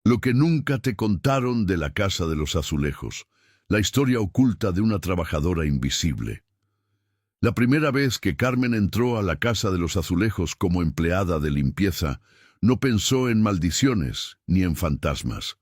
Lo que nunca te contaron de la Casa de los Azulejos, la historia oculta de una trabajadora invisible. La primera vez que Carmen entró a la Casa de los Azulejos como empleada de limpieza, no pensó en maldiciones ni en fantasmas.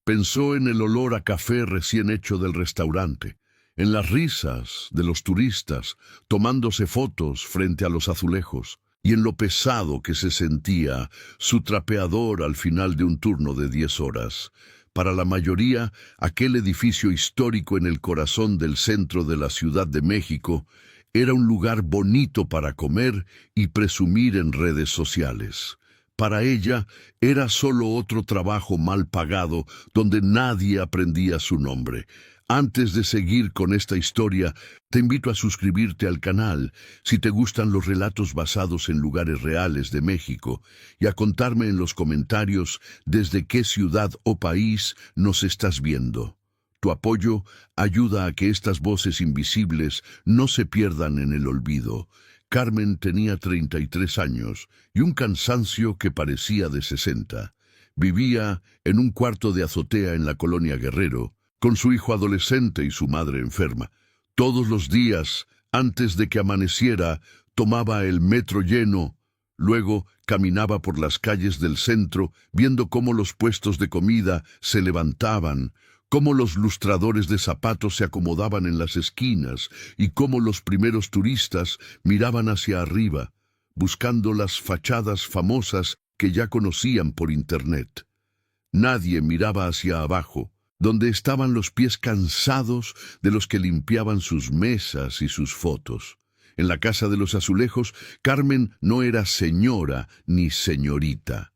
Pensó en el olor a café recién hecho del restaurante, en las risas de los turistas tomándose fotos frente a los azulejos, y en lo pesado que se sentía su trapeador al final de un turno de 10 horas. Para la mayoría, aquel edificio histórico en el corazón del centro de la Ciudad de México era un lugar bonito para comer y presumir en redes sociales. Para ella, era solo otro trabajo mal pagado donde nadie aprendía su nombre. Antes de seguir con esta historia, te invito a suscribirte al canal si te gustan los relatos basados en lugares reales de México y a contarme en los comentarios desde qué ciudad o país nos estás viendo. Tu apoyo ayuda a que estas voces invisibles no se pierdan en el olvido. Carmen tenía 33 años y un cansancio que parecía de 60. Vivía en un cuarto de azotea en la colonia Guerrero, con su hijo adolescente y su madre enferma. Todos los días, antes de que amaneciera, tomaba el metro lleno. Luego caminaba por las calles del centro, viendo cómo los puestos de comida se levantaban, cómo los lustradores de zapatos se acomodaban en las esquinas y cómo los primeros turistas miraban hacia arriba, buscando las fachadas famosas que ya conocían por internet. Nadie miraba hacia abajo, donde estaban los pies cansados de los que limpiaban sus mesas y sus fotos. En la Casa de los Azulejos, Carmen no era señora ni señorita.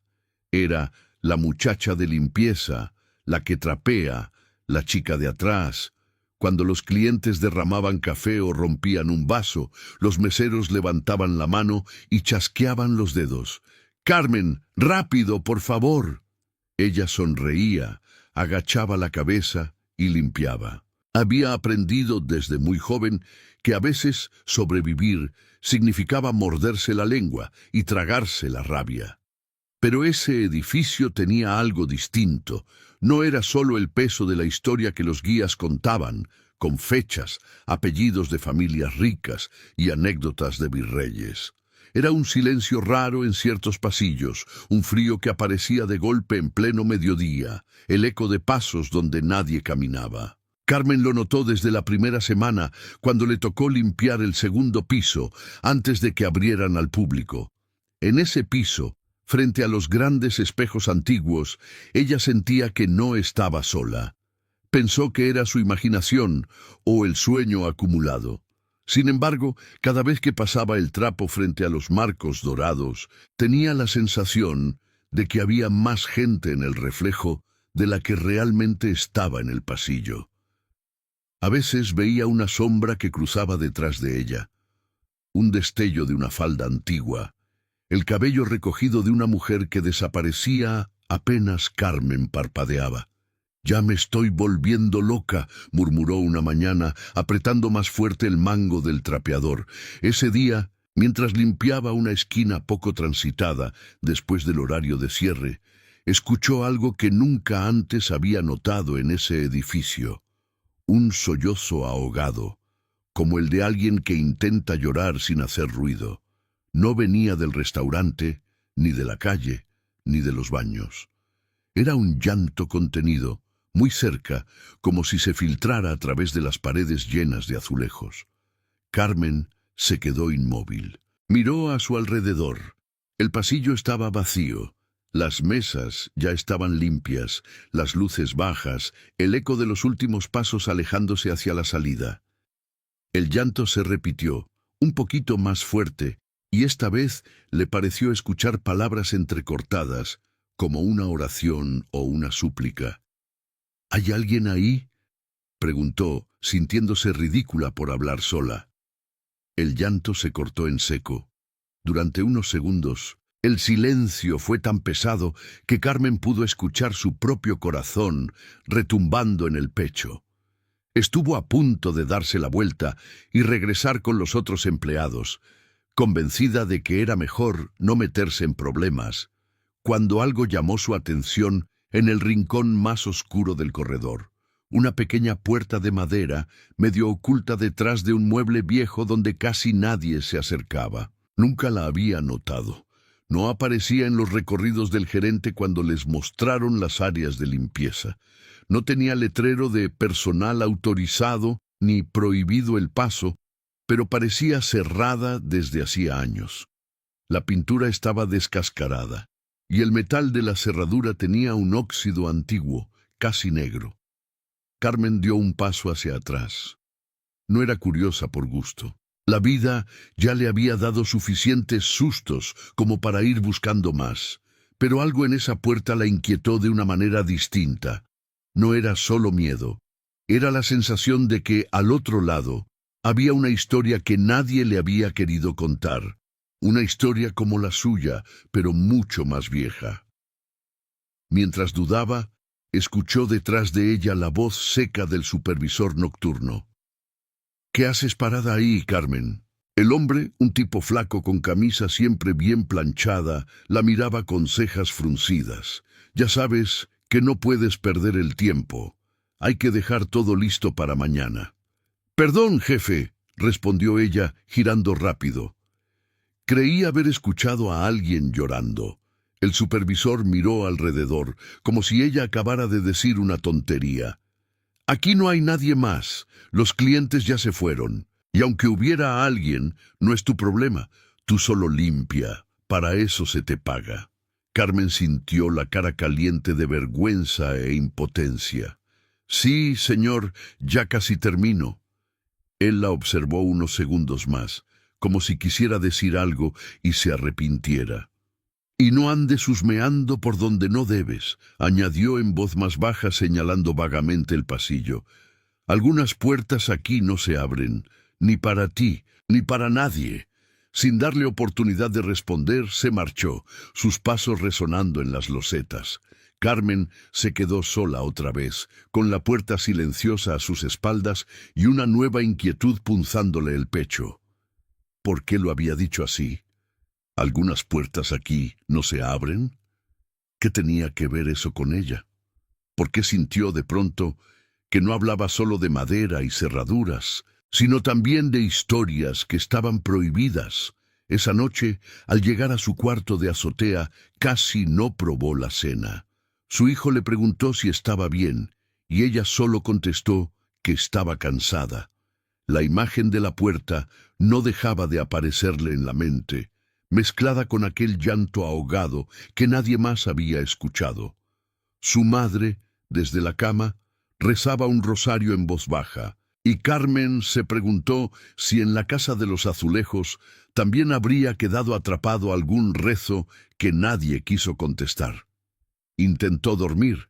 Era la muchacha de limpieza, la que trapea, la chica de atrás. Cuando los clientes derramaban café o rompían un vaso, los meseros levantaban la mano y chasqueaban los dedos. «¡Carmen, rápido, por favor!». Ella sonreía, agachaba la cabeza y limpiaba. Había aprendido desde muy joven que a veces sobrevivir significaba morderse la lengua y tragarse la rabia. Pero ese edificio tenía algo distinto. No era solo el peso de la historia que los guías contaban, con fechas, apellidos de familias ricas y anécdotas de virreyes. Era un silencio raro en ciertos pasillos, un frío que aparecía de golpe en pleno mediodía, el eco de pasos donde nadie caminaba. Carmen lo notó desde la primera semana, cuando le tocó limpiar el segundo piso, antes de que abrieran al público. En ese piso, frente a los grandes espejos antiguos, ella sentía que no estaba sola. Pensó que era su imaginación o el sueño acumulado. Sin embargo, cada vez que pasaba el trapo frente a los marcos dorados, tenía la sensación de que había más gente en el reflejo de la que realmente estaba en el pasillo. A veces veía una sombra que cruzaba detrás de ella, un destello de una falda antigua, el cabello recogido de una mujer que desaparecía apenas Carmen parpadeaba. «Ya me estoy volviendo loca», murmuró una mañana, apretando más fuerte el mango del trapeador. Ese día, mientras limpiaba una esquina poco transitada después del horario de cierre, escuchó algo que nunca antes había notado en ese edificio. Un sollozo ahogado, como el de alguien que intenta llorar sin hacer ruido. No venía del restaurante, ni de la calle, ni de los baños. Era un llanto contenido, muy cerca, como si se filtrara a través de las paredes llenas de azulejos. Carmen se quedó inmóvil. Miró a su alrededor. El pasillo estaba vacío. Las mesas ya estaban limpias, las luces bajas, el eco de los últimos pasos alejándose hacia la salida. El llanto se repitió, un poquito más fuerte, y esta vez le pareció escuchar palabras entrecortadas, como una oración o una súplica. «¿Hay alguien ahí?», preguntó, sintiéndose ridícula por hablar sola. El llanto se cortó en seco. Durante unos segundos, el silencio fue tan pesado que Carmen pudo escuchar su propio corazón retumbando en el pecho. Estuvo a punto de darse la vuelta y regresar con los otros empleados, convencida de que era mejor no meterse en problemas, cuando algo llamó su atención en el rincón más oscuro del corredor. Una pequeña puerta de madera, medio oculta detrás de un mueble viejo donde casi nadie se acercaba. Nunca la había notado. No aparecía en los recorridos del gerente cuando les mostraron las áreas de limpieza. No tenía letrero de personal autorizado ni prohibido el paso, pero parecía cerrada desde hacía años. La pintura estaba descascarada, y el metal de la cerradura tenía un óxido antiguo, casi negro. Carmen dio un paso hacia atrás. No era curiosa por gusto. La vida ya le había dado suficientes sustos como para ir buscando más, pero algo en esa puerta la inquietó de una manera distinta. No era solo miedo, era la sensación de que al otro lado había una historia que nadie le había querido contar, una historia como la suya, pero mucho más vieja. Mientras dudaba, escuchó detrás de ella la voz seca del supervisor nocturno. «¿Qué haces parada ahí, Carmen?» El hombre, un tipo flaco con camisa siempre bien planchada, la miraba con cejas fruncidas. «Ya sabes que no puedes perder el tiempo. Hay que dejar todo listo para mañana». «Perdón, jefe», respondió ella, girando rápido. Creí haber escuchado a alguien llorando. El supervisor miró alrededor, como si ella acabara de decir una tontería. «Aquí no hay nadie más. Los clientes ya se fueron. Y aunque hubiera alguien, no es tu problema. Tú solo limpia. Para eso se te paga». Carmen sintió la cara caliente de vergüenza e impotencia. «Sí, señor, ya casi termino». Él la observó unos segundos más, como si quisiera decir algo y se arrepintiera. «Y no andes husmeando por donde no debes», añadió en voz más baja señalando vagamente el pasillo. «Algunas puertas aquí no se abren, ni para ti, ni para nadie». Sin darle oportunidad de responder, se marchó, sus pasos resonando en las losetas. Carmen se quedó sola otra vez, con la puerta silenciosa a sus espaldas y una nueva inquietud punzándole el pecho. ¿Por qué lo había dicho así? ¿Algunas puertas aquí no se abren? ¿Qué tenía que ver eso con ella? ¿Por qué sintió de pronto que no hablaba solo de madera y cerraduras, sino también de historias que estaban prohibidas? Esa noche, al llegar a su cuarto de azotea, casi no probó la cena. Su hijo le preguntó si estaba bien, y ella solo contestó que estaba cansada. La imagen de la puerta no dejaba de aparecerle en la mente, mezclada con aquel llanto ahogado que nadie más había escuchado. Su madre, desde la cama, rezaba un rosario en voz baja, y Carmen se preguntó si en la casa de los azulejos también habría quedado atrapado algún rezo que nadie quiso contestar. Intentó dormir,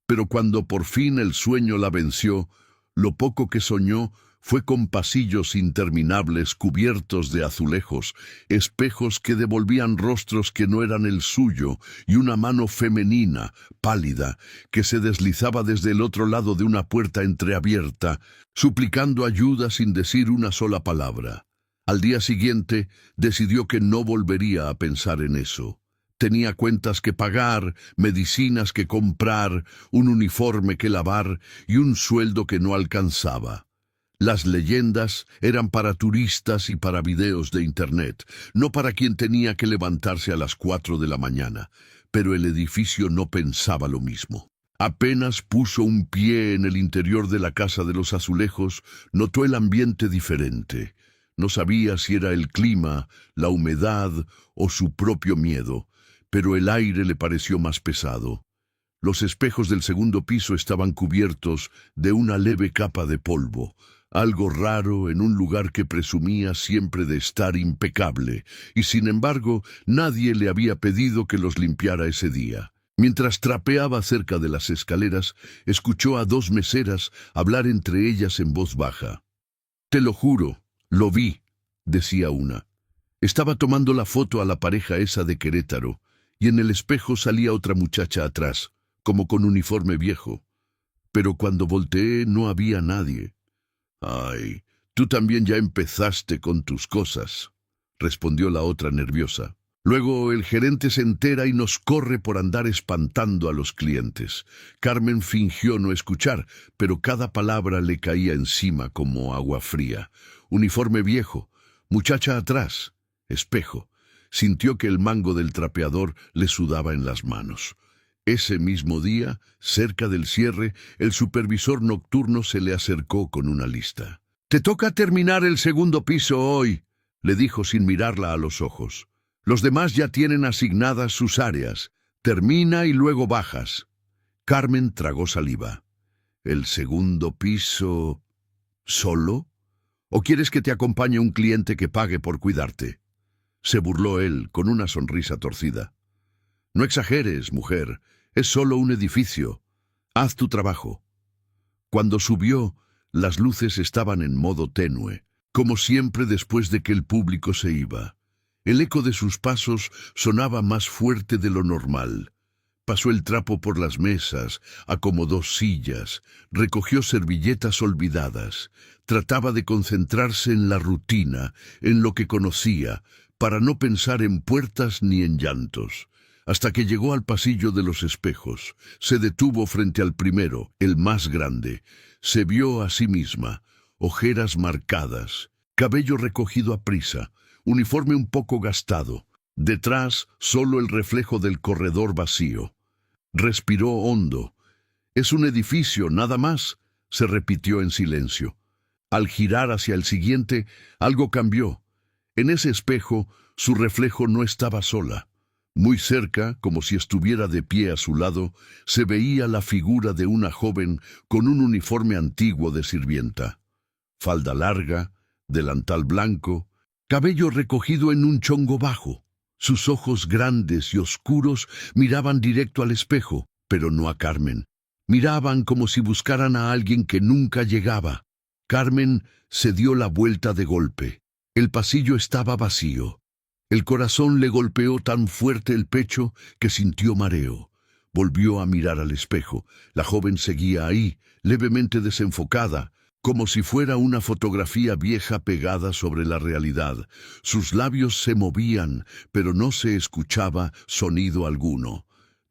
pero cuando por fin el sueño la venció, lo poco que soñó fue con pasillos interminables cubiertos de azulejos, espejos que devolvían rostros que no eran el suyo y una mano femenina, pálida, que se deslizaba desde el otro lado de una puerta entreabierta, suplicando ayuda sin decir una sola palabra. Al día siguiente decidió que no volvería a pensar en eso. Tenía cuentas que pagar, medicinas que comprar, un uniforme que lavar y un sueldo que no alcanzaba. Las leyendas eran para turistas y para videos de internet, no para quien tenía que levantarse a las 4 de la mañana, pero el edificio no pensaba lo mismo. Apenas puso un pie en el interior de la casa de los azulejos, notó el ambiente diferente. No sabía si era el clima, la humedad o su propio miedo, pero el aire le pareció más pesado. Los espejos del segundo piso estaban cubiertos de una leve capa de polvo, algo raro en un lugar que presumía siempre de estar impecable, y sin embargo nadie le había pedido que los limpiara ese día. Mientras trapeaba cerca de las escaleras, escuchó a dos meseras hablar entre ellas en voz baja. «Te lo juro, lo vi», decía una. Estaba tomando la foto a la pareja esa de Querétaro, y en el espejo salía otra muchacha atrás, como con uniforme viejo. Pero cuando volteé no había nadie. «Ay, tú también ya empezaste con tus cosas», respondió la otra nerviosa. Luego el gerente se entera y nos corre por andar espantando a los clientes. Carmen fingió no escuchar, pero cada palabra le caía encima como agua fría. Uniforme viejo, muchacha atrás, espejo. Sintió que el mango del trapeador le sudaba en las manos. Ese mismo día, cerca del cierre, el supervisor nocturno se le acercó con una lista. «Te toca terminar el segundo piso hoy», le dijo sin mirarla a los ojos. «Los demás ya tienen asignadas sus áreas. Termina y luego bajas». Carmen tragó saliva. «¿El segundo piso solo? ¿O quieres que te acompañe un cliente que pague por cuidarte?». Se burló él, con una sonrisa torcida. «No exageres, mujer. Es solo un edificio. Haz tu trabajo». Cuando subió, las luces estaban en modo tenue, como siempre después de que el público se iba. El eco de sus pasos sonaba más fuerte de lo normal. Pasó el trapo por las mesas, acomodó sillas, recogió servilletas olvidadas. Trataba de concentrarse en la rutina, en lo que conocía, para no pensar en puertas ni en llantos. Hasta que llegó al pasillo de los espejos. Se detuvo frente al primero, el más grande. Se vio a sí misma, ojeras marcadas, cabello recogido a prisa, uniforme un poco gastado. Detrás, solo el reflejo del corredor vacío. Respiró hondo. «Es un edificio, nada más», se repitió en silencio. Al girar hacia el siguiente, algo cambió. En ese espejo, su reflejo no estaba sola. Muy cerca, como si estuviera de pie a su lado, se veía la figura de una joven con un uniforme antiguo de sirvienta. Falda larga, delantal blanco, cabello recogido en un chongo bajo. Sus ojos grandes y oscuros miraban directo al espejo, pero no a Carmen. Miraban como si buscaran a alguien que nunca llegaba. Carmen se dio la vuelta de golpe. El pasillo estaba vacío. El corazón le golpeó tan fuerte el pecho que sintió mareo. Volvió a mirar al espejo. La joven seguía ahí, levemente desenfocada, como si fuera una fotografía vieja pegada sobre la realidad. Sus labios se movían, pero no se escuchaba sonido alguno.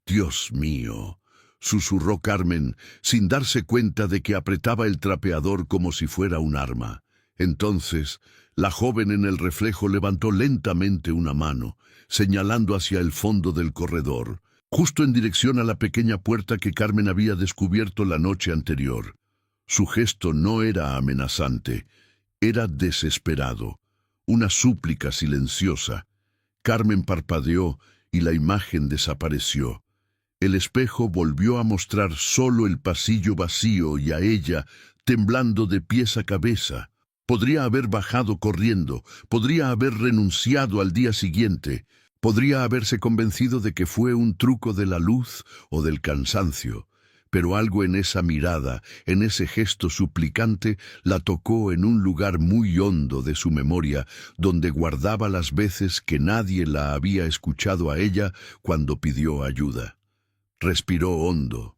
«Dios mío», susurró Carmen, sin darse cuenta de que apretaba el trapeador como si fuera un arma. Entonces, la joven en el reflejo levantó lentamente una mano, señalando hacia el fondo del corredor, justo en dirección a la pequeña puerta que Carmen había descubierto la noche anterior. Su gesto no era amenazante, era desesperado, una súplica silenciosa. Carmen parpadeó y la imagen desapareció. El espejo volvió a mostrar solo el pasillo vacío y a ella, temblando de pies a cabeza. Podría haber bajado corriendo, podría haber renunciado al día siguiente, podría haberse convencido de que fue un truco de la luz o del cansancio, pero algo en esa mirada, en ese gesto suplicante, la tocó en un lugar muy hondo de su memoria, donde guardaba las veces que nadie la había escuchado a ella cuando pidió ayuda. Respiró hondo,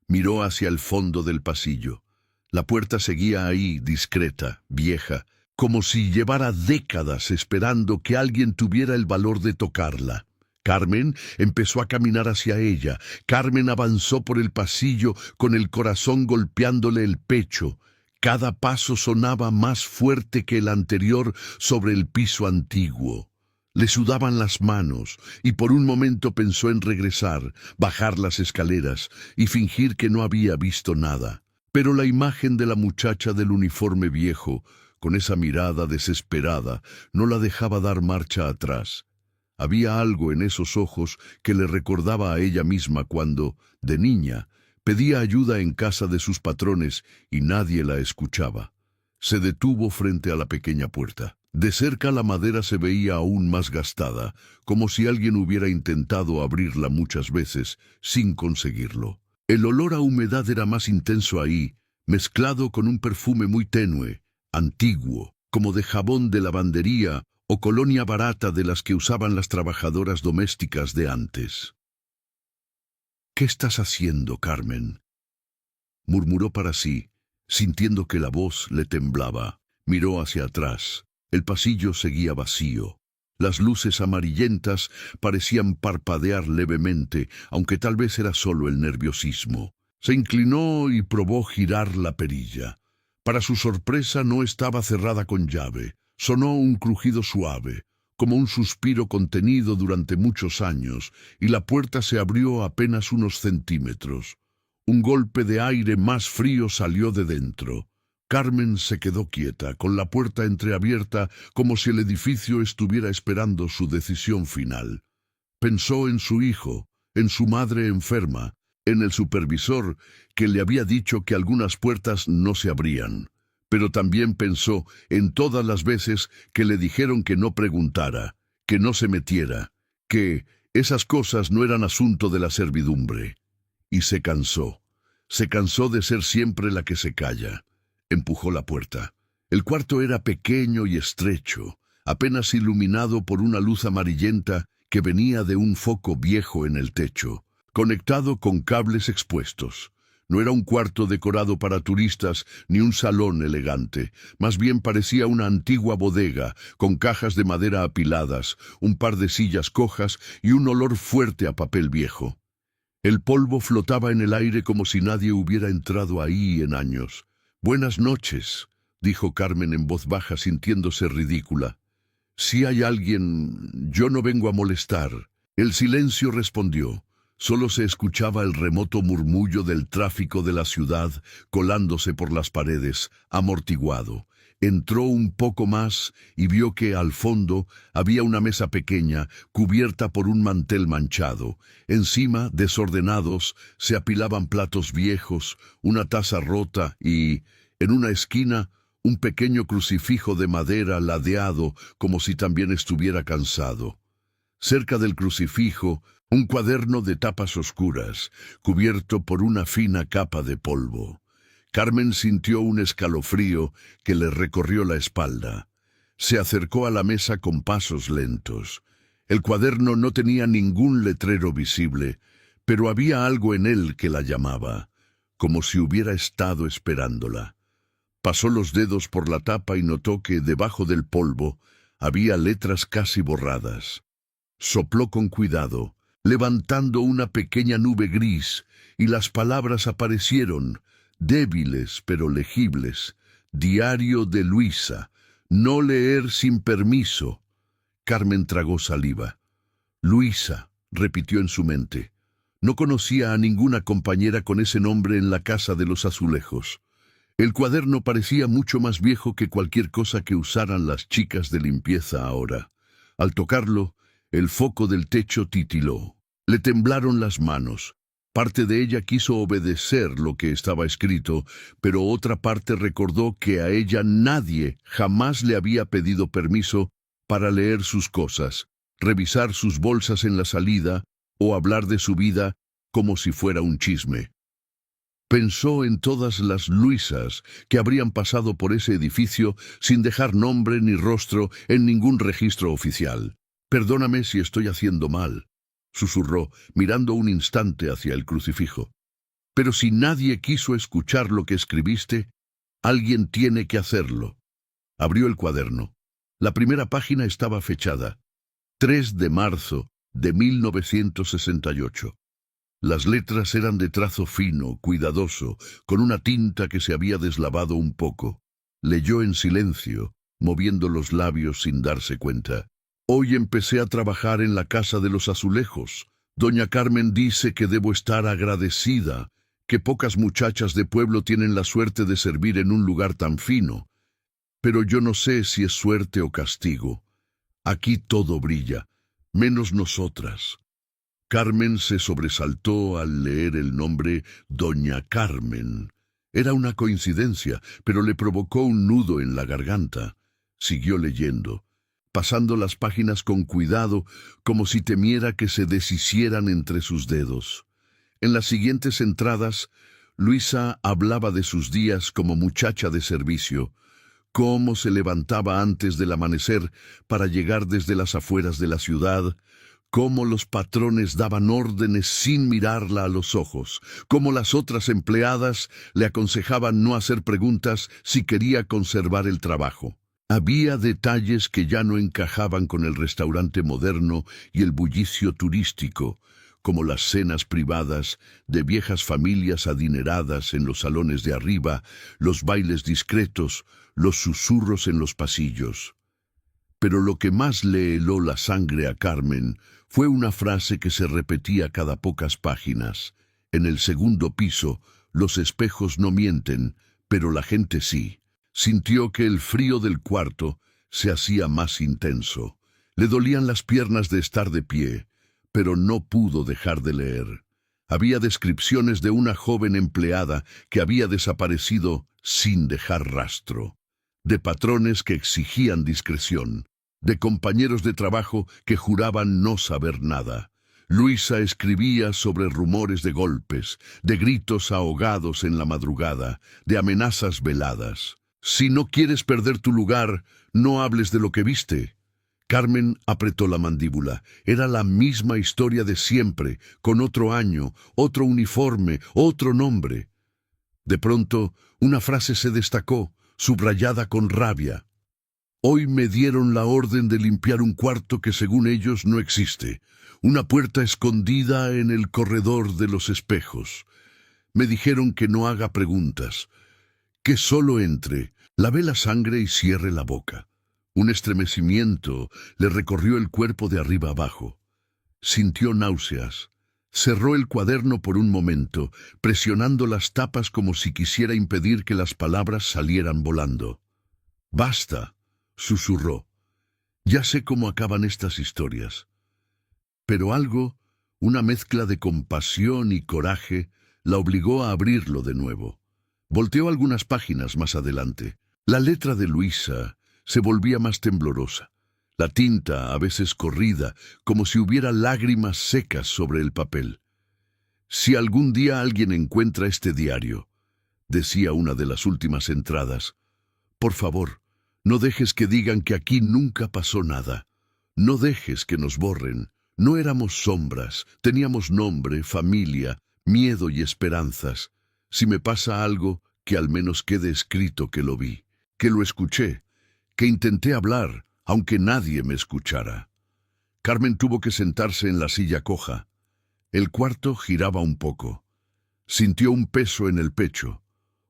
miró hacia el fondo del pasillo. La puerta seguía ahí, discreta, vieja, como si llevara décadas esperando que alguien tuviera el valor de tocarla. Carmen empezó a caminar hacia ella. Carmen avanzó por el pasillo con el corazón golpeándole el pecho. Cada paso sonaba más fuerte que el anterior sobre el piso antiguo. Le sudaban las manos y por un momento pensó en regresar, bajar las escaleras y fingir que no había visto nada. Pero la imagen de la muchacha del uniforme viejo, con esa mirada desesperada, no la dejaba dar marcha atrás. Había algo en esos ojos que le recordaba a ella misma cuando, de niña, pedía ayuda en casa de sus patrones y nadie la escuchaba. Se detuvo frente a la pequeña puerta. De cerca la madera se veía aún más gastada, como si alguien hubiera intentado abrirla muchas veces sin conseguirlo. El olor a humedad era más intenso ahí, mezclado con un perfume muy tenue, antiguo, como de jabón de lavandería o colonia barata de las que usaban las trabajadoras domésticas de antes. «¿Qué estás haciendo, Carmen?», murmuró para sí, sintiendo que la voz le temblaba. Miró hacia atrás. El pasillo seguía vacío. Las luces amarillentas parecían parpadear levemente, aunque tal vez era solo el nerviosismo. Se inclinó y probó girar la perilla. Para su sorpresa no estaba cerrada con llave. Sonó un crujido suave, como un suspiro contenido durante muchos años, y la puerta se abrió apenas unos centímetros. Un golpe de aire más frío salió de dentro. Carmen se quedó quieta, con la puerta entreabierta, como si el edificio estuviera esperando su decisión final. Pensó en su hijo, en su madre enferma, en el supervisor que le había dicho que algunas puertas no se abrían. Pero también pensó en todas las veces que le dijeron que no preguntara, que no se metiera, que esas cosas no eran asunto de la servidumbre. Y se cansó. Se cansó de ser siempre la que se calla. Empujó la puerta. El cuarto era pequeño y estrecho, apenas iluminado por una luz amarillenta que venía de un foco viejo en el techo, conectado con cables expuestos. No era un cuarto decorado para turistas ni un salón elegante. Más bien parecía una antigua bodega, con cajas de madera apiladas, un par de sillas cojas y un olor fuerte a papel viejo. El polvo flotaba en el aire como si nadie hubiera entrado ahí en años. «Buenas noches», dijo Carmen en voz baja, sintiéndose ridícula. «Si hay alguien, yo no vengo a molestar». El silencio respondió. Solo se escuchaba el remoto murmullo del tráfico de la ciudad colándose por las paredes, amortiguado. Entró un poco más y vio que al fondo había una mesa pequeña cubierta por un mantel manchado. Encima, desordenados, se apilaban platos viejos, una taza rota y, en una esquina, un pequeño crucifijo de madera ladeado como si también estuviera cansado. Cerca del crucifijo, un cuaderno de tapas oscuras, cubierto por una fina capa de polvo. Carmen sintió un escalofrío que le recorrió la espalda. Se acercó a la mesa con pasos lentos. El cuaderno no tenía ningún letrero visible, pero había algo en él que la llamaba, como si hubiera estado esperándola. Pasó los dedos por la tapa y notó que debajo del polvo había letras casi borradas. Sopló con cuidado, levantando una pequeña nube gris, y las palabras aparecieron, débiles pero legibles. Diario de Luisa. No leer sin permiso. Carmen tragó saliva. Luisa, repitió en su mente. No conocía a ninguna compañera con ese nombre en la casa de los azulejos. El cuaderno parecía mucho más viejo que cualquier cosa que usaran las chicas de limpieza ahora. Al tocarlo, el foco del techo titiló. Le temblaron las manos. Parte de ella quiso obedecer lo que estaba escrito, pero otra parte recordó que a ella nadie jamás le había pedido permiso para leer sus cosas, revisar sus bolsas en la salida o hablar de su vida como si fuera un chisme. Pensó en todas las Luisas que habrían pasado por ese edificio sin dejar nombre ni rostro en ningún registro oficial. «Perdóname si estoy haciendo mal», susurró, mirando un instante hacia el crucifijo. «Pero si nadie quiso escuchar lo que escribiste, alguien tiene que hacerlo». Abrió el cuaderno. La primera página estaba fechada. 3 de marzo de 1968. Las letras eran de trazo fino, cuidadoso, con una tinta que se había deslavado un poco. Leyó en silencio, moviendo los labios sin darse cuenta. «Hoy empecé a trabajar en la Casa de los Azulejos. Doña Carmen dice que debo estar agradecida, que pocas muchachas de pueblo tienen la suerte de servir en un lugar tan fino. Pero yo no sé si es suerte o castigo. Aquí todo brilla, menos nosotras». Carmen se sobresaltó al leer el nombre Doña Carmen. Era una coincidencia, pero le provocó un nudo en la garganta. Siguió leyendo, pasando las páginas con cuidado, como si temiera que se deshicieran entre sus dedos. En las siguientes entradas, Luisa hablaba de sus días como muchacha de servicio, cómo se levantaba antes del amanecer para llegar desde las afueras de la ciudad, cómo los patrones daban órdenes sin mirarla a los ojos, cómo las otras empleadas le aconsejaban no hacer preguntas si quería conservar el trabajo. Había detalles que ya no encajaban con el restaurante moderno y el bullicio turístico, como las cenas privadas de viejas familias adineradas en los salones de arriba, los bailes discretos, los susurros en los pasillos. Pero lo que más le heló la sangre a Carmen fue una frase que se repetía cada pocas páginas. En el segundo piso, los espejos no mienten, pero la gente sí. Sintió que el frío del cuarto se hacía más intenso. Le dolían las piernas de estar de pie, pero no pudo dejar de leer. Había descripciones de una joven empleada que había desaparecido sin dejar rastro, de patrones que exigían discreción, de compañeros de trabajo que juraban no saber nada. Luisa escribía sobre rumores de golpes, de gritos ahogados en la madrugada, de amenazas veladas. Si no quieres perder tu lugar, no hables de lo que viste. Carmen apretó la mandíbula. Era la misma historia de siempre, con otro año, otro uniforme, otro nombre. De pronto, una frase se destacó, subrayada con rabia. Hoy me dieron la orden de limpiar un cuarto que según ellos no existe. Una puerta escondida en el corredor de los espejos. Me dijeron que no haga preguntas, que solo entre, lave la sangre y cierre la boca. Un estremecimiento le recorrió el cuerpo de arriba abajo. Sintió náuseas. Cerró el cuaderno por un momento, presionando las tapas como si quisiera impedir que las palabras salieran volando. «Basta», susurró. «Ya sé cómo acaban estas historias». Pero algo, una mezcla de compasión y coraje, la obligó a abrirlo de nuevo. Volteó algunas páginas más adelante. La letra de Luisa se volvía más temblorosa. La tinta, a veces corrida, como si hubiera lágrimas secas sobre el papel. «Si algún día alguien encuentra este diario», decía una de las últimas entradas, «por favor, no dejes que digan que aquí nunca pasó nada. No dejes que nos borren. No éramos sombras, teníamos nombre, familia, miedo y esperanzas. Si me pasa algo, que al menos quede escrito que lo vi, que lo escuché, que intenté hablar, aunque nadie me escuchara». Carmen tuvo que sentarse en la silla coja. El cuarto giraba un poco. Sintió un peso en el pecho,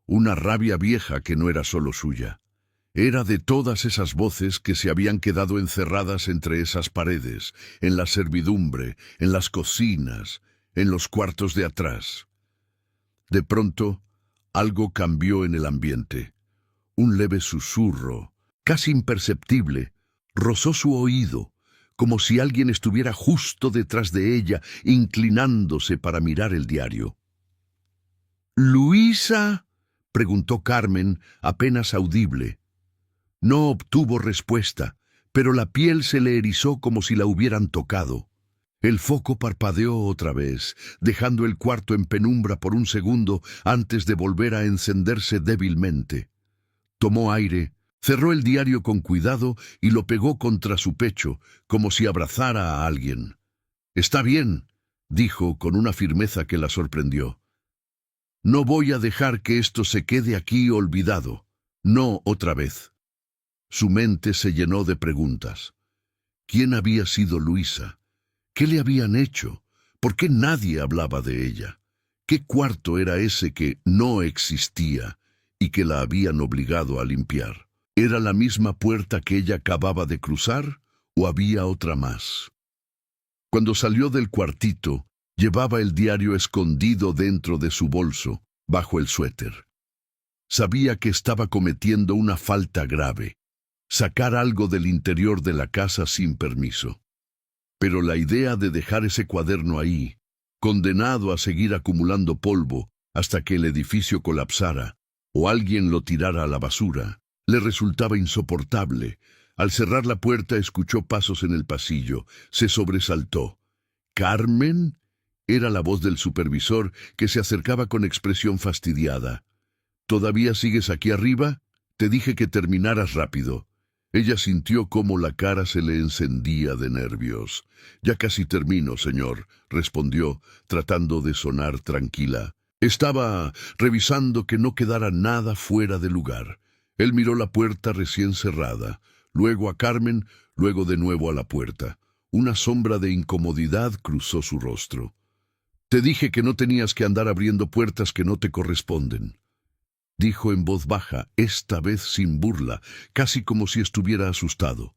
una rabia vieja que no era solo suya. Era de todas esas voces que se habían quedado encerradas entre esas paredes, en la servidumbre, en las cocinas, en los cuartos de atrás. De pronto, algo cambió en el ambiente. Un leve susurro, casi imperceptible, rozó su oído, como si alguien estuviera justo detrás de ella, inclinándose para mirar el diario. «¿Luisa?», preguntó Carmen, apenas audible. No obtuvo respuesta, pero la piel se le erizó como si la hubieran tocado. El foco parpadeó otra vez, dejando el cuarto en penumbra por un segundo antes de volver a encenderse débilmente. Tomó aire, cerró el diario con cuidado y lo pegó contra su pecho, como si abrazara a alguien. «Está bien», dijo con una firmeza que la sorprendió. «No voy a dejar que esto se quede aquí olvidado. No otra vez». Su mente se llenó de preguntas. ¿Quién había sido Luisa? ¿Qué le habían hecho? ¿Por qué nadie hablaba de ella? ¿Qué cuarto era ese que no existía y que la habían obligado a limpiar? ¿Era la misma puerta que ella acababa de cruzar o había otra más? Cuando salió del cuartito, llevaba el diario escondido dentro de su bolso, bajo el suéter. Sabía que estaba cometiendo una falta grave. Sacar algo del interior de la casa sin permiso. Pero la idea de dejar ese cuaderno ahí, condenado a seguir acumulando polvo hasta que el edificio colapsara o alguien lo tirara a la basura, le resultaba insoportable. Al cerrar la puerta escuchó pasos en el pasillo. Se sobresaltó. «¿Carmen?», era la voz del supervisor que se acercaba con expresión fastidiada. «¿Todavía sigues aquí arriba? Te dije que terminaras rápido». Ella sintió cómo la cara se le encendía de nervios. «Ya casi termino, señor», respondió, tratando de sonar tranquila. «Estaba revisando que no quedara nada fuera de lugar. Él miró la puerta recién cerrada, luego a Carmen, luego de nuevo a la puerta. Una sombra de incomodidad cruzó su rostro. «Te dije que no tenías que andar abriendo puertas que no te corresponden», dijo en voz baja, esta vez sin burla, casi como si estuviera asustado.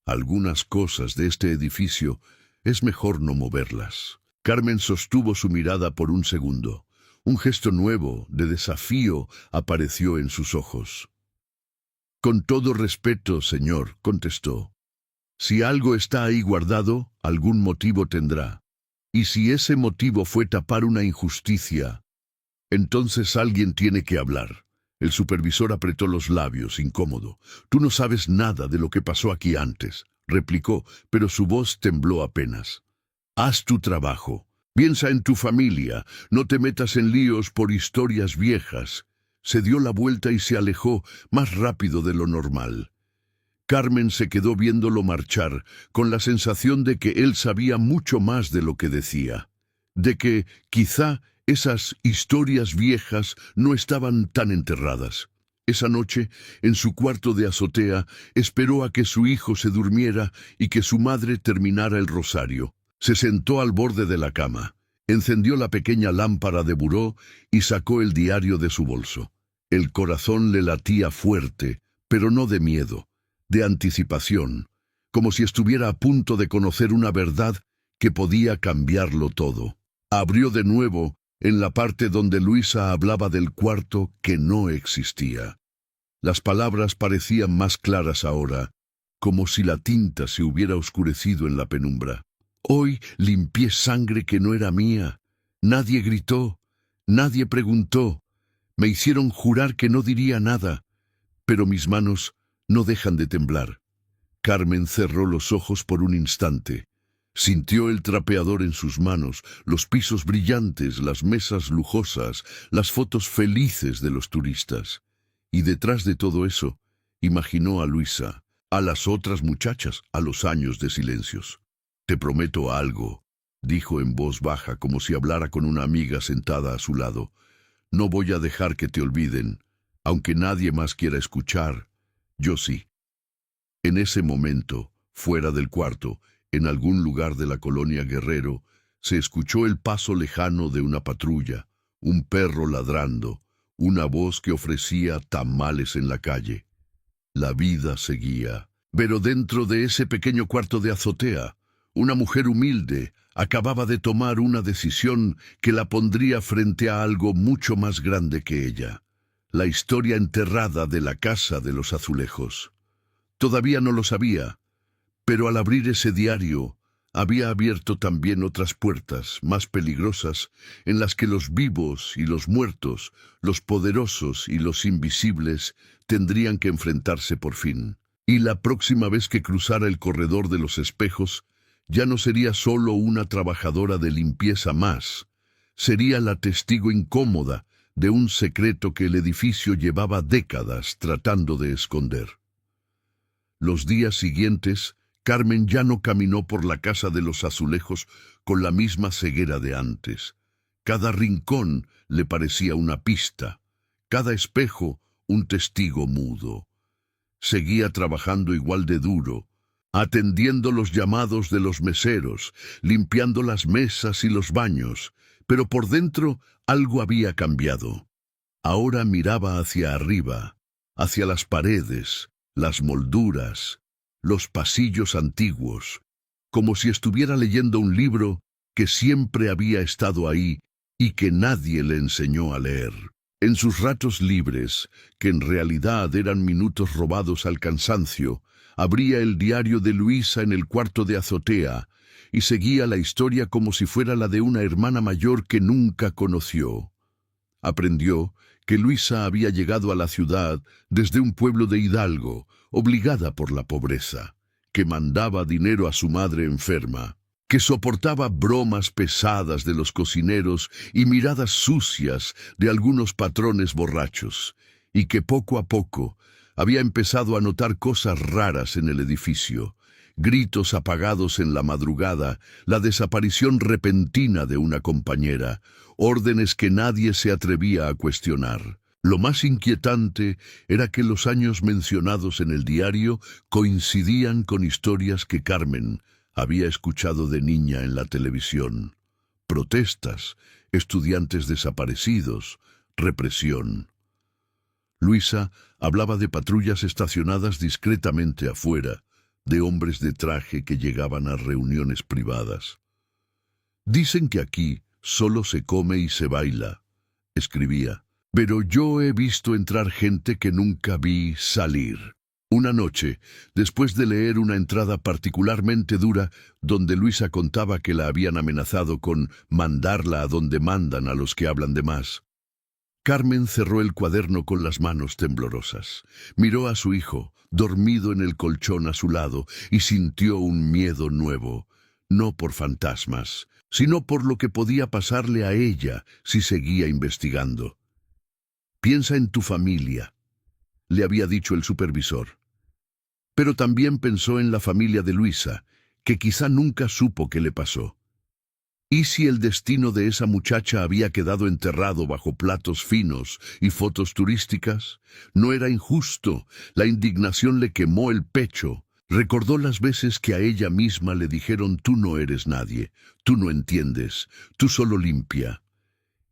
«Algunas cosas de este edificio es mejor no moverlas». Carmen sostuvo su mirada por un segundo. Un gesto nuevo, de desafío, apareció en sus ojos. «Con todo respeto, señor», contestó. «Si algo está ahí guardado, algún motivo tendrá. Y si ese motivo fue tapar una injusticia, entonces alguien tiene que hablar». El supervisor apretó los labios, incómodo. «Tú no sabes nada de lo que pasó aquí antes», replicó, pero su voz tembló apenas. «Haz tu trabajo. Piensa en tu familia. No te metas en líos por historias viejas». Se dio la vuelta y se alejó más rápido de lo normal. Carmen se quedó viéndolo marchar, con la sensación de que él sabía mucho más de lo que decía, de que, quizá, esas historias viejas no estaban tan enterradas. Esa noche, en su cuarto de azotea, esperó a que su hijo se durmiera y que su madre terminara el rosario. Se sentó al borde de la cama, encendió la pequeña lámpara de buró y sacó el diario de su bolso. El corazón le latía fuerte, pero no de miedo, de anticipación, como si estuviera a punto de conocer una verdad que podía cambiarlo todo. Abrió de nuevo en la parte donde Luisa hablaba del cuarto que no existía. Las palabras parecían más claras ahora, como si la tinta se hubiera oscurecido en la penumbra. «Hoy limpié sangre que no era mía. Nadie gritó, nadie preguntó. Me hicieron jurar que no diría nada, pero mis manos no dejan de temblar». Carmen cerró los ojos por un instante. Sintió el trapeador en sus manos, los pisos brillantes, las mesas lujosas, las fotos felices de los turistas. Y detrás de todo eso, imaginó a Luisa, a las otras muchachas, a los años de silencios. «Te prometo algo», dijo en voz baja, como si hablara con una amiga sentada a su lado. «No voy a dejar que te olviden, aunque nadie más quiera escuchar. Yo sí». En ese momento, fuera del cuarto, en algún lugar de la colonia Guerrero, se escuchó el paso lejano de una patrulla, un perro ladrando, una voz que ofrecía tamales en la calle. La vida seguía. Pero dentro de ese pequeño cuarto de azotea, una mujer humilde acababa de tomar una decisión que la pondría frente a algo mucho más grande que ella. La historia enterrada de la Casa de los Azulejos. Todavía no lo sabía, pero al abrir ese diario, había abierto también otras puertas más peligrosas en las que los vivos y los muertos, los poderosos y los invisibles tendrían que enfrentarse por fin. Y la próxima vez que cruzara el corredor de los espejos, ya no sería solo una trabajadora de limpieza más, sería la testigo incómoda de un secreto que el edificio llevaba décadas tratando de esconder. Los días siguientes, Carmen ya no caminó por la Casa de los Azulejos con la misma ceguera de antes. Cada rincón le parecía una pista, cada espejo un testigo mudo. Seguía trabajando igual de duro, atendiendo los llamados de los meseros, limpiando las mesas y los baños, pero por dentro algo había cambiado. Ahora miraba hacia arriba, hacia las paredes, las molduras, los pasillos antiguos, como si estuviera leyendo un libro que siempre había estado ahí y que nadie le enseñó a leer. En sus ratos libres, que en realidad eran minutos robados al cansancio, abría el diario de Luisa en el cuarto de azotea y seguía la historia como si fuera la de una hermana mayor que nunca conoció. Aprendió que Luisa había llegado a la ciudad desde un pueblo de Hidalgo, obligada por la pobreza, que mandaba dinero a su madre enferma, que soportaba bromas pesadas de los cocineros y miradas sucias de algunos patrones borrachos, y que poco a poco había empezado a notar cosas raras en el edificio, gritos apagados en la madrugada, la desaparición repentina de una compañera, órdenes que nadie se atrevía a cuestionar. Lo más inquietante era que los años mencionados en el diario coincidían con historias que Carmen había escuchado de niña en la televisión. Protestas, estudiantes desaparecidos, represión. Luisa hablaba de patrullas estacionadas discretamente afuera, de hombres de traje que llegaban a reuniones privadas. Dicen que aquí solo se come y se baila, escribía, pero yo he visto entrar gente que nunca vi salir. Una noche, después de leer una entrada particularmente dura donde Luisa contaba que la habían amenazado con mandarla a donde mandan a los que hablan de más, Carmen cerró el cuaderno con las manos temblorosas. Miró a su hijo, dormido en el colchón a su lado, y sintió un miedo nuevo, no por fantasmas, sino por lo que podía pasarle a ella si seguía investigando. «Piensa en tu familia», le había dicho el supervisor. Pero también pensó en la familia de Luisa, que quizá nunca supo qué le pasó. ¿Y si el destino de esa muchacha había quedado enterrado bajo platos finos y fotos turísticas? No era injusto. La indignación le quemó el pecho. Recordó las veces que a ella misma le dijeron: «Tú no eres nadie, tú no entiendes, tú solo limpia».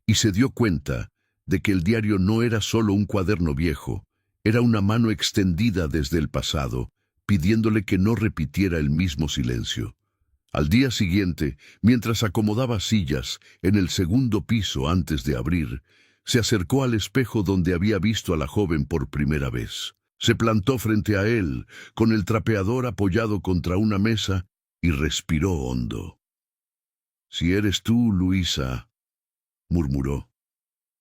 Y se dio cuenta de que el diario no era solo un cuaderno viejo, era una mano extendida desde el pasado, pidiéndole que no repitiera el mismo silencio. Al día siguiente, mientras acomodaba sillas en el segundo piso antes de abrir, se acercó al espejo donde había visto a la joven por primera vez. Se plantó frente a él, con el trapeador apoyado contra una mesa, y respiró hondo. «Si eres tú, Luisa», murmuró,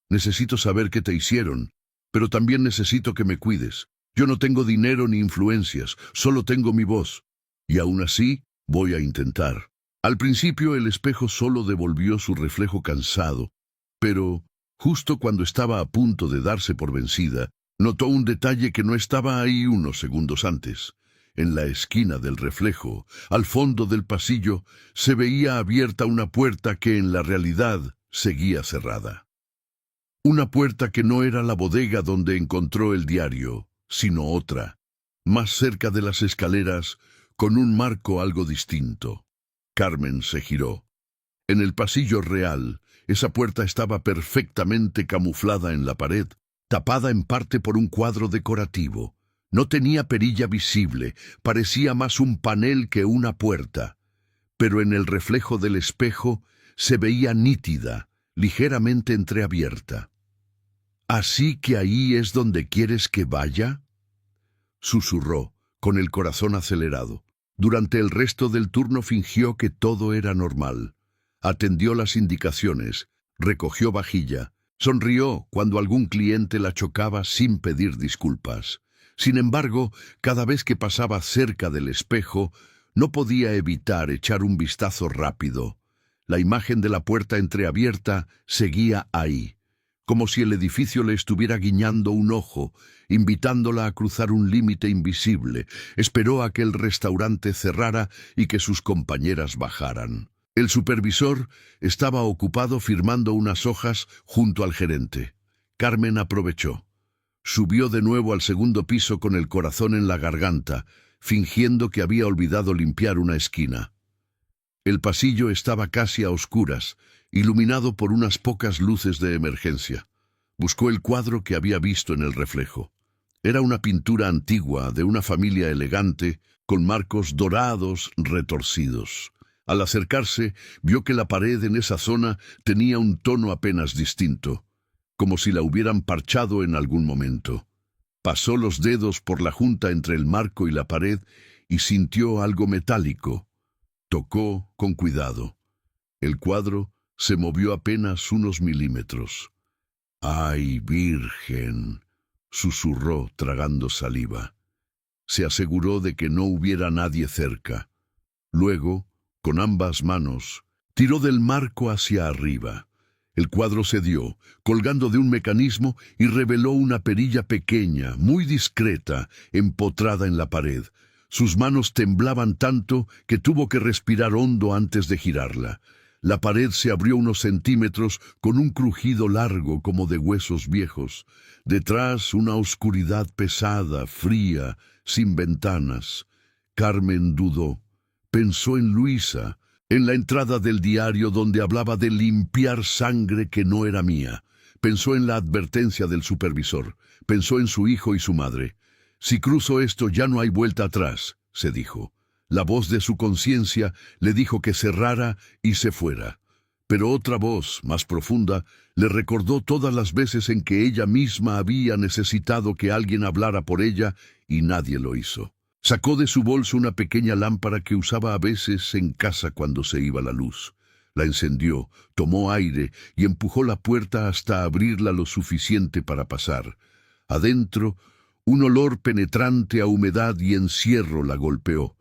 «necesito saber qué te hicieron, pero también necesito que me cuides. Yo no tengo dinero ni influencias, solo tengo mi voz. Y aún así, voy a intentar». Al principio el espejo solo devolvió su reflejo cansado, pero, justo cuando estaba a punto de darse por vencida, notó un detalle que no estaba ahí unos segundos antes. En la esquina del reflejo, al fondo del pasillo, se veía abierta una puerta que en la realidad seguía cerrada. Una puerta que no era la bodega donde encontró el diario, sino otra, más cerca de las escaleras, con un marco algo distinto. Carmen se giró. En el pasillo real, esa puerta estaba perfectamente camuflada en la pared, tapada en parte por un cuadro decorativo. No tenía perilla visible, parecía más un panel que una puerta, pero en el reflejo del espejo se veía nítida, ligeramente entreabierta. «¿Así que ahí es donde quieres que vaya?», susurró, con el corazón acelerado. Durante el resto del turno fingió que todo era normal. Atendió las indicaciones, recogió vajilla, sonrió cuando algún cliente la chocaba sin pedir disculpas. Sin embargo, cada vez que pasaba cerca del espejo, no podía evitar echar un vistazo rápido. La imagen de la puerta entreabierta seguía ahí, como si el edificio le estuviera guiñando un ojo, invitándola a cruzar un límite invisible. Esperó a que el restaurante cerrara y que sus compañeras bajaran. El supervisor estaba ocupado firmando unas hojas junto al gerente. Carmen aprovechó. Subió de nuevo al segundo piso con el corazón en la garganta, fingiendo que había olvidado limpiar una esquina. El pasillo estaba casi a oscuras, iluminado por unas pocas luces de emergencia. Buscó el cuadro que había visto en el reflejo. Era una pintura antigua de una familia elegante, con marcos dorados retorcidos. Al acercarse, vio que la pared en esa zona tenía un tono apenas distinto, como si la hubieran parchado en algún momento. Pasó los dedos por la junta entre el marco y la pared y sintió algo metálico. Tocó con cuidado. El cuadro se movió apenas unos milímetros. «¡Ay, Virgen!», susurró tragando saliva. Se aseguró de que no hubiera nadie cerca. Luego, con ambas manos, tiró del marco hacia arriba. El cuadro cedió, colgando de un mecanismo, y reveló una perilla pequeña, muy discreta, empotrada en la pared. Sus manos temblaban tanto que tuvo que respirar hondo antes de girarla. La pared se abrió unos centímetros con un crujido largo como de huesos viejos. Detrás una oscuridad pesada, fría, sin ventanas. Carmen dudó. Pensó en Luisa, en la entrada del diario donde hablaba de limpiar sangre que no era mía. Pensó en la advertencia del supervisor. Pensó en su hijo y su madre. Si cruzo esto ya no hay vuelta atrás, se dijo. La voz de su conciencia le dijo que cerrara y se fuera. Pero otra voz, más profunda, le recordó todas las veces en que ella misma había necesitado que alguien hablara por ella y nadie lo hizo. Sacó de su bolso una pequeña lámpara que usaba a veces en casa cuando se iba la luz. La encendió, tomó aire y empujó la puerta hasta abrirla lo suficiente para pasar. Adentro, un olor penetrante a humedad y encierro la golpeó.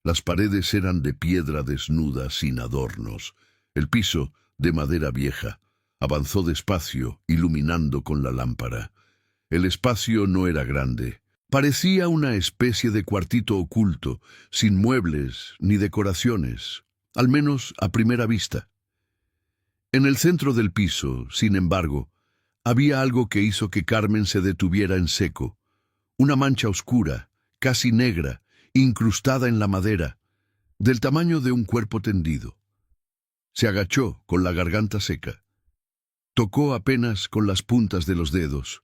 Las paredes eran de piedra desnuda, sin adornos. El piso, de madera vieja. Avanzó despacio, iluminando con la lámpara. El espacio no era grande. Parecía una especie de cuartito oculto, sin muebles ni decoraciones, al menos a primera vista. En el centro del piso, sin embargo, había algo que hizo que Carmen se detuviera en seco. Una mancha oscura, casi negra, incrustada en la madera, del tamaño de un cuerpo tendido. Se agachó con la garganta seca. Tocó apenas con las puntas de los dedos.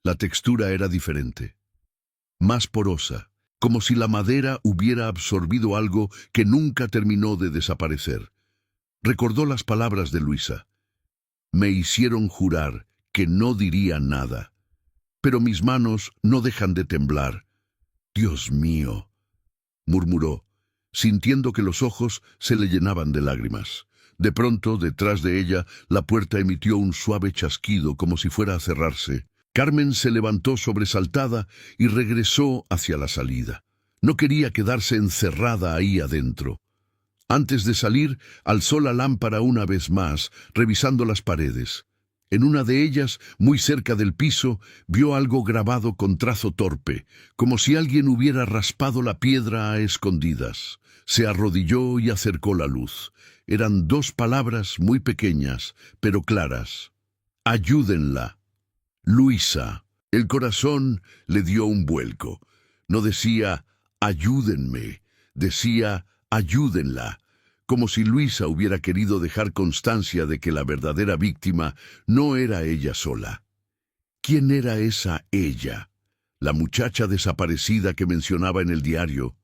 La textura era diferente, más porosa, como si la madera hubiera absorbido algo que nunca terminó de desaparecer. Recordó las palabras de Luisa. Me hicieron jurar que no diría nada, pero mis manos no dejan de temblar. Dios mío, murmuró, sintiendo que los ojos se le llenaban de lágrimas. De pronto, detrás de ella, la puerta emitió un suave chasquido como si fuera a cerrarse. Carmen se levantó sobresaltada y regresó hacia la salida. No quería quedarse encerrada ahí adentro. Antes de salir, alzó la lámpara una vez más, revisando las paredes. En una de ellas, muy cerca del piso, vio algo grabado con trazo torpe, como si alguien hubiera raspado la piedra a escondidas. Se arrodilló y acercó la luz. Eran dos palabras muy pequeñas, pero claras. Ayúdenla. Luisa. El corazón le dio un vuelco. No decía, ayúdenme, decía, ayúdenla, como si Luisa hubiera querido dejar constancia de que la verdadera víctima no era ella sola. ¿Quién era esa ella? La muchacha desaparecida que mencionaba en el diario.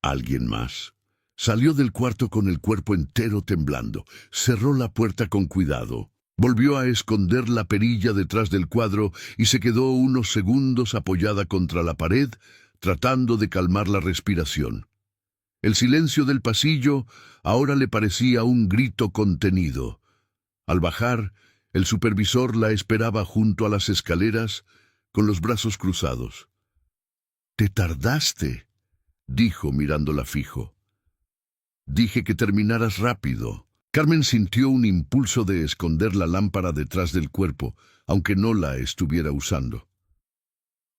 ¿Alguien más? Salió del cuarto con el cuerpo entero temblando. Cerró la puerta con cuidado. Volvió a esconder la perilla detrás del cuadro y se quedó unos segundos apoyada contra la pared, tratando de calmar la respiración. El silencio del pasillo ahora le parecía un grito contenido. Al bajar, el supervisor la esperaba junto a las escaleras, con los brazos cruzados. «Te tardaste», dijo mirándola fijo. «Dije que terminaras rápido». Carmen sintió un impulso de esconder la lámpara detrás del cuerpo, aunque no la estuviera usando.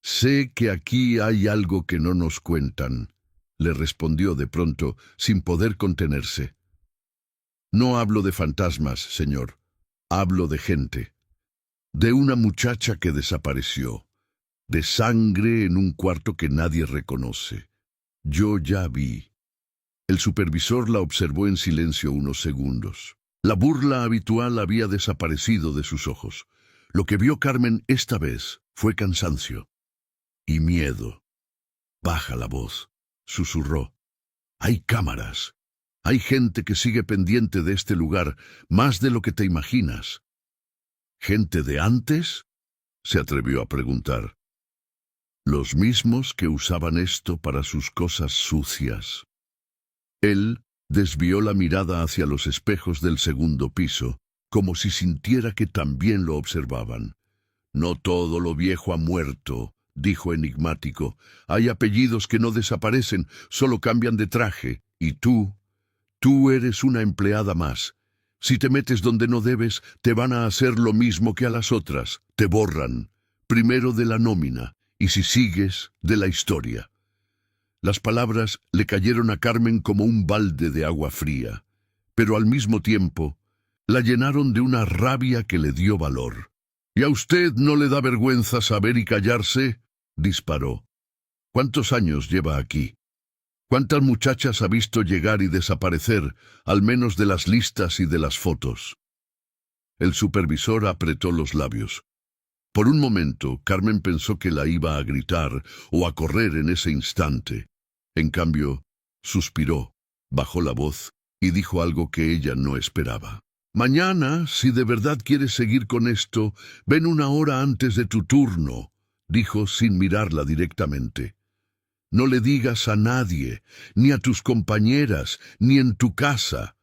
«Sé que aquí hay algo que no nos cuentan», le respondió de pronto, sin poder contenerse. «No hablo de fantasmas, señor. Hablo de gente. De una muchacha que desapareció. De sangre en un cuarto que nadie reconoce. Yo ya vi». El supervisor la observó en silencio unos segundos. La burla habitual había desaparecido de sus ojos. Lo que vio Carmen esta vez fue cansancio y miedo. «Baja la voz», susurró. «Hay cámaras. Hay gente que sigue pendiente de este lugar, más de lo que te imaginas». «¿Gente de antes?», se atrevió a preguntar. «Los mismos que usaban esto para sus cosas sucias». Él desvió la mirada hacia los espejos del segundo piso, como si sintiera que también lo observaban. «No todo lo viejo ha muerto», dijo enigmático. «Hay apellidos que no desaparecen, solo cambian de traje. Y tú eres una empleada más. Si te metes donde no debes, te van a hacer lo mismo que a las otras. Te borran, primero de la nómina, y si sigues, de la historia». Las palabras le cayeron a Carmen como un balde de agua fría. pero al mismo tiempo la llenaron de una rabia que le dio valor. —¿Y a usted no le da vergüenza saber y callarse? —disparó. —¿Cuántos años lleva aquí? ¿Cuántas muchachas ha visto llegar y desaparecer, al menos de las listas y de las fotos? El supervisor apretó los labios. Por un momento, Carmen pensó que la iba a gritar o a correr en ese instante. En cambio, suspiró, bajó la voz y dijo algo que ella no esperaba. —Mañana, si de verdad quieres seguir con esto, ven una hora antes de tu turno —dijo sin mirarla directamente. No le digas a nadie, ni a tus compañeras, ni en tu casa.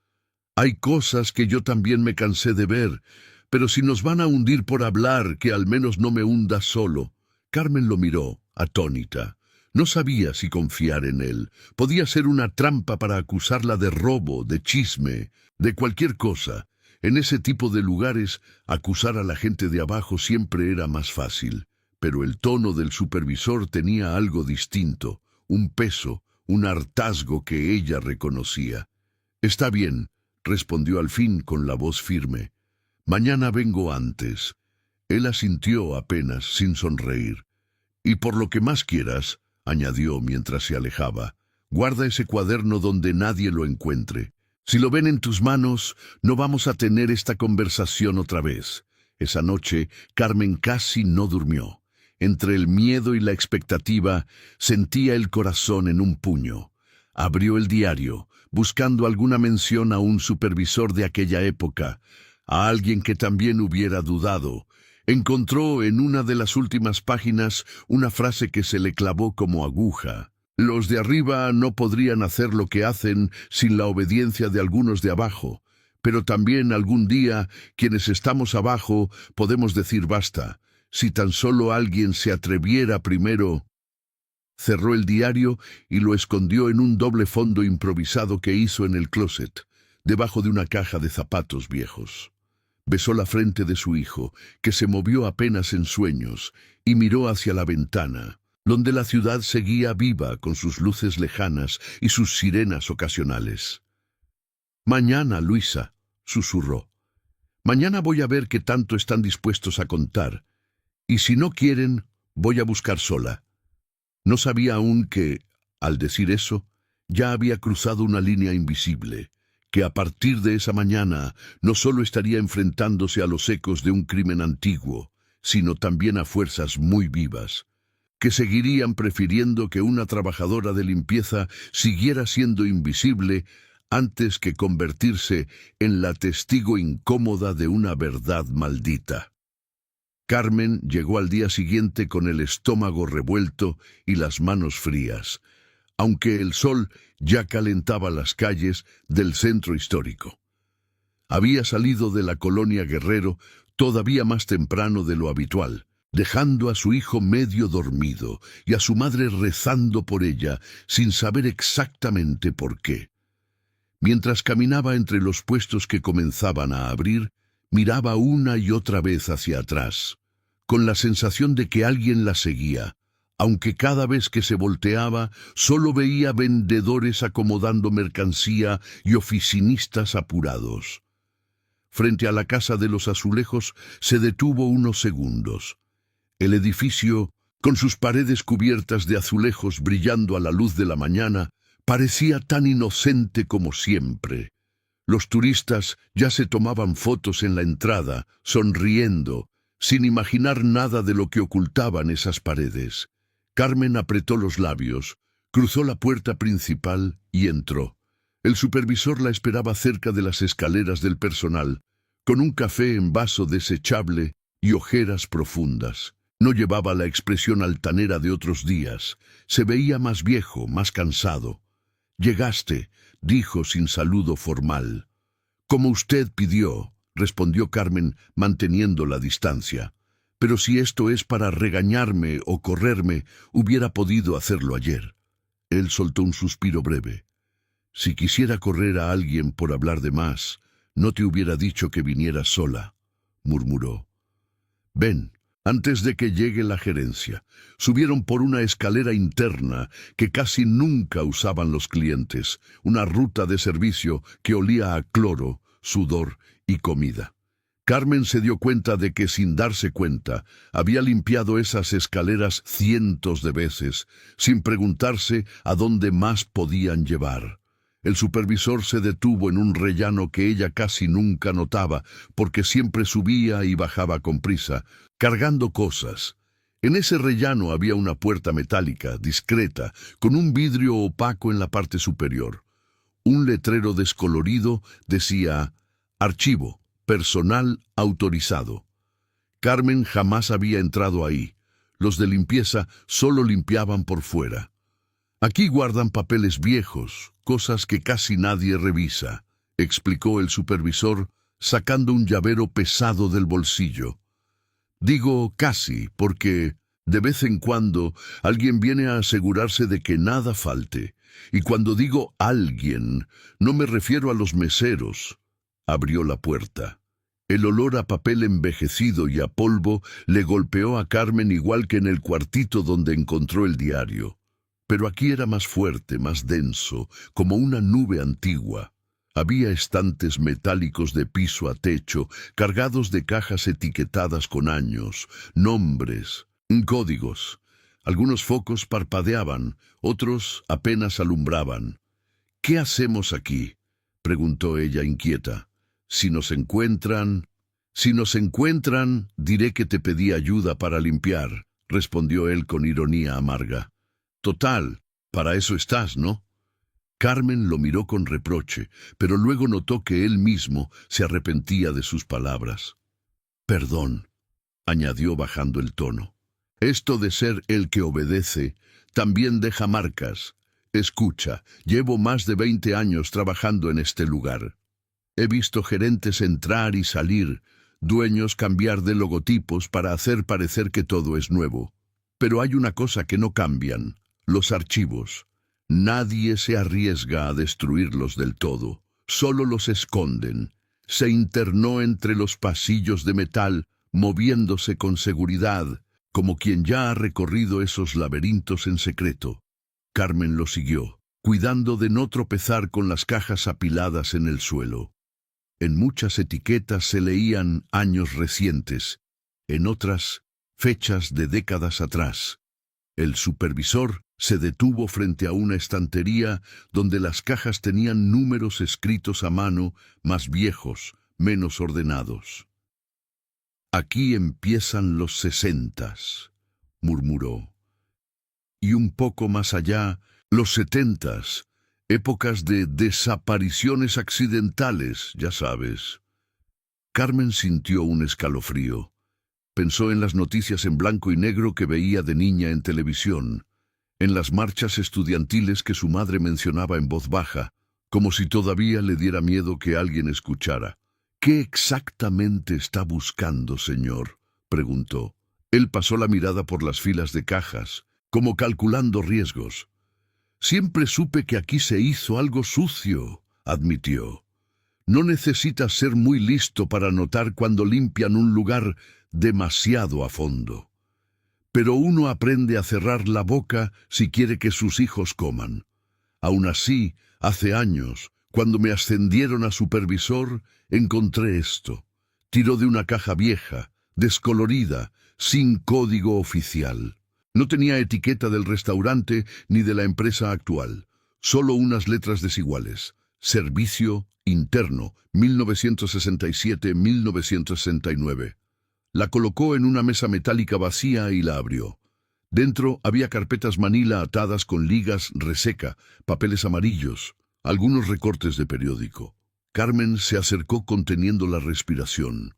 Hay cosas que yo también me cansé de ver, pero si nos van a hundir por hablar, que al menos no me hunda solo. Carmen lo miró, atónita. No sabía si confiar en él. Podía ser una trampa para acusarla de robo, de chisme, de cualquier cosa. En ese tipo de lugares, acusar a la gente de abajo siempre era más fácil. Pero el tono del supervisor tenía algo distinto, un peso, un hartazgo que ella reconocía. —Está bien —respondió al fin con la voz firme—. Mañana vengo antes. Él asintió apenas, sin sonreír. —Y por lo que más quieras —añadió mientras se alejaba—, guarda ese cuaderno donde nadie lo encuentre. Si lo ven en tus manos, no vamos a tener esta conversación otra vez. Esa noche, Carmen casi no durmió. Entre el miedo y la expectativa, sentía el corazón en un puño. Abrió el diario, buscando alguna mención a un supervisor de aquella época, a alguien que también hubiera dudado. Encontró en una de las últimas páginas una frase que se le clavó como aguja. Los de arriba no podrían hacer lo que hacen sin la obediencia de algunos de abajo, pero también algún día quienes estamos abajo podemos decir basta. Si tan solo alguien se atreviera primero. Cerró el diario y lo escondió en un doble fondo improvisado que hizo en el closet, debajo de una caja de zapatos viejos. Besó la frente de su hijo, que se movió apenas en sueños, y miró hacia la ventana, donde la ciudad seguía viva con sus luces lejanas y sus sirenas ocasionales. —Mañana, Luisa —susurró—, mañana voy a ver qué tanto están dispuestos a contar, y si no quieren, voy a buscar sola. No sabía aún que, al decir eso, ya había cruzado una línea invisible, que a partir de esa mañana no solo estaría enfrentándose a los ecos de un crimen antiguo, sino también a fuerzas muy vivas, que seguirían prefiriendo que una trabajadora de limpieza siguiera siendo invisible antes que convertirse en la testigo incómoda de una verdad maldita. Carmen llegó al día siguiente con el estómago revuelto y las manos frías, aunque el sol ya calentaba las calles del centro histórico. Había salido de la colonia Guerrero todavía más temprano de lo habitual, dejando a su hijo medio dormido y a su madre rezando por ella sin saber exactamente por qué. Mientras caminaba entre los puestos que comenzaban a abrir, miraba una y otra vez hacia atrás, con la sensación de que alguien la seguía, aunque cada vez que se volteaba solo veía vendedores acomodando mercancía y oficinistas apurados. Frente a la casa de los azulejos se detuvo unos segundos. El edificio, con sus paredes cubiertas de azulejos brillando a la luz de la mañana, parecía tan inocente como siempre. Los turistas ya se tomaban fotos en la entrada, sonriendo, sin imaginar nada de lo que ocultaban esas paredes. Carmen apretó los labios, cruzó la puerta principal y entró. El supervisor la esperaba cerca de las escaleras del personal, con un café en vaso desechable y ojeras profundas. No llevaba la expresión altanera de otros días. Se veía más viejo, más cansado. —Llegaste —dijo sin saludo formal. —Como usted pidió —respondió Carmen, manteniendo la distancia—. Pero si esto es para regañarme o correrme, hubiera podido hacerlo ayer. Él soltó un suspiro breve. Si quisiera correr a alguien por hablar de más, no te hubiera dicho que vinieras sola, murmuró. Ven, Antes de que llegue la gerencia, subieron por una escalera interna que casi nunca usaban los clientes, una ruta de servicio que olía a cloro, sudor y comida. Carmen se dio cuenta de que, sin darse cuenta, había limpiado esas escaleras cientos de veces, sin preguntarse a dónde más podían llevar. El supervisor se detuvo en un rellano que ella casi nunca notaba, porque siempre subía y bajaba con prisa, cargando cosas. En ese rellano había una puerta metálica, discreta, con un vidrio opaco en la parte superior. Un letrero descolorido decía: Archivo, personal autorizado. Carmen jamás había entrado ahí. Los de limpieza solo limpiaban por fuera. Aquí guardan papeles viejos, cosas que casi nadie revisa, explicó el supervisor, sacando un llavero pesado del bolsillo. Digo casi porque de vez en cuando alguien viene a asegurarse de que nada falte. Y cuando digo alguien, no me refiero a los meseros. Abrió la puerta. El olor a papel envejecido y a polvo le golpeó a Carmen igual que en el cuartito donde encontró el diario. Pero aquí era más fuerte, más denso, como una nube antigua. Había estantes metálicos de piso a techo, cargados de cajas etiquetadas con años, nombres, códigos. Algunos focos parpadeaban, otros apenas alumbraban. «¿Qué hacemos aquí?», preguntó ella inquieta. «Si nos encuentran, diré que te pedí ayuda para limpiar», respondió él con ironía amarga. «Total, para eso estás, ¿no?». Carmen lo miró con reproche, pero luego notó que él mismo se arrepentía de sus palabras. «Perdón», añadió bajando el tono. «Esto de ser el que obedece también deja marcas. Escucha, llevo más de 20 años trabajando en este lugar. He visto gerentes entrar y salir, dueños cambiar de logotipos para hacer parecer que todo es nuevo. Pero hay una cosa que no cambian: los archivos. Nadie se arriesga a destruirlos del todo, solo los esconden. Se internó entre los pasillos de metal, moviéndose con seguridad, como quien ya ha recorrido esos laberintos en secreto». Carmen lo siguió, cuidando de no tropezar con las cajas apiladas en el suelo. En muchas etiquetas se leían años recientes, en otras fechas de décadas atrás. El supervisor se detuvo frente a una estantería donde las cajas tenían números escritos a mano, más viejos, menos ordenados. «Aquí empiezan los 60s», murmuró. «Y un poco más allá, los 70s, épocas de desapariciones accidentales, ya sabes». Carmen sintió un escalofrío. Pensó en las noticias en blanco y negro que veía de niña en televisión, en las marchas estudiantiles que su madre mencionaba en voz baja, como si todavía le diera miedo que alguien escuchara. «¿Qué exactamente está buscando, señor?», preguntó. Él pasó la mirada por las filas de cajas, como calculando riesgos. «Siempre supe que aquí se hizo algo sucio», admitió. «No necesitas ser muy listo para notar cuando limpian un lugar demasiado a fondo. Pero uno aprende a cerrar la boca si quiere que sus hijos coman. Aún así, hace años, cuando me ascendieron a supervisor, encontré esto». Tiró de una caja vieja, descolorida, sin código oficial. No tenía etiqueta del restaurante ni de la empresa actual, solo unas letras desiguales. Servicio Interno, 1967-1969. La colocó en una mesa metálica vacía y la abrió. Dentro había carpetas manila atadas con ligas reseca, papeles amarillos, algunos recortes de periódico. Carmen se acercó conteniendo la respiración.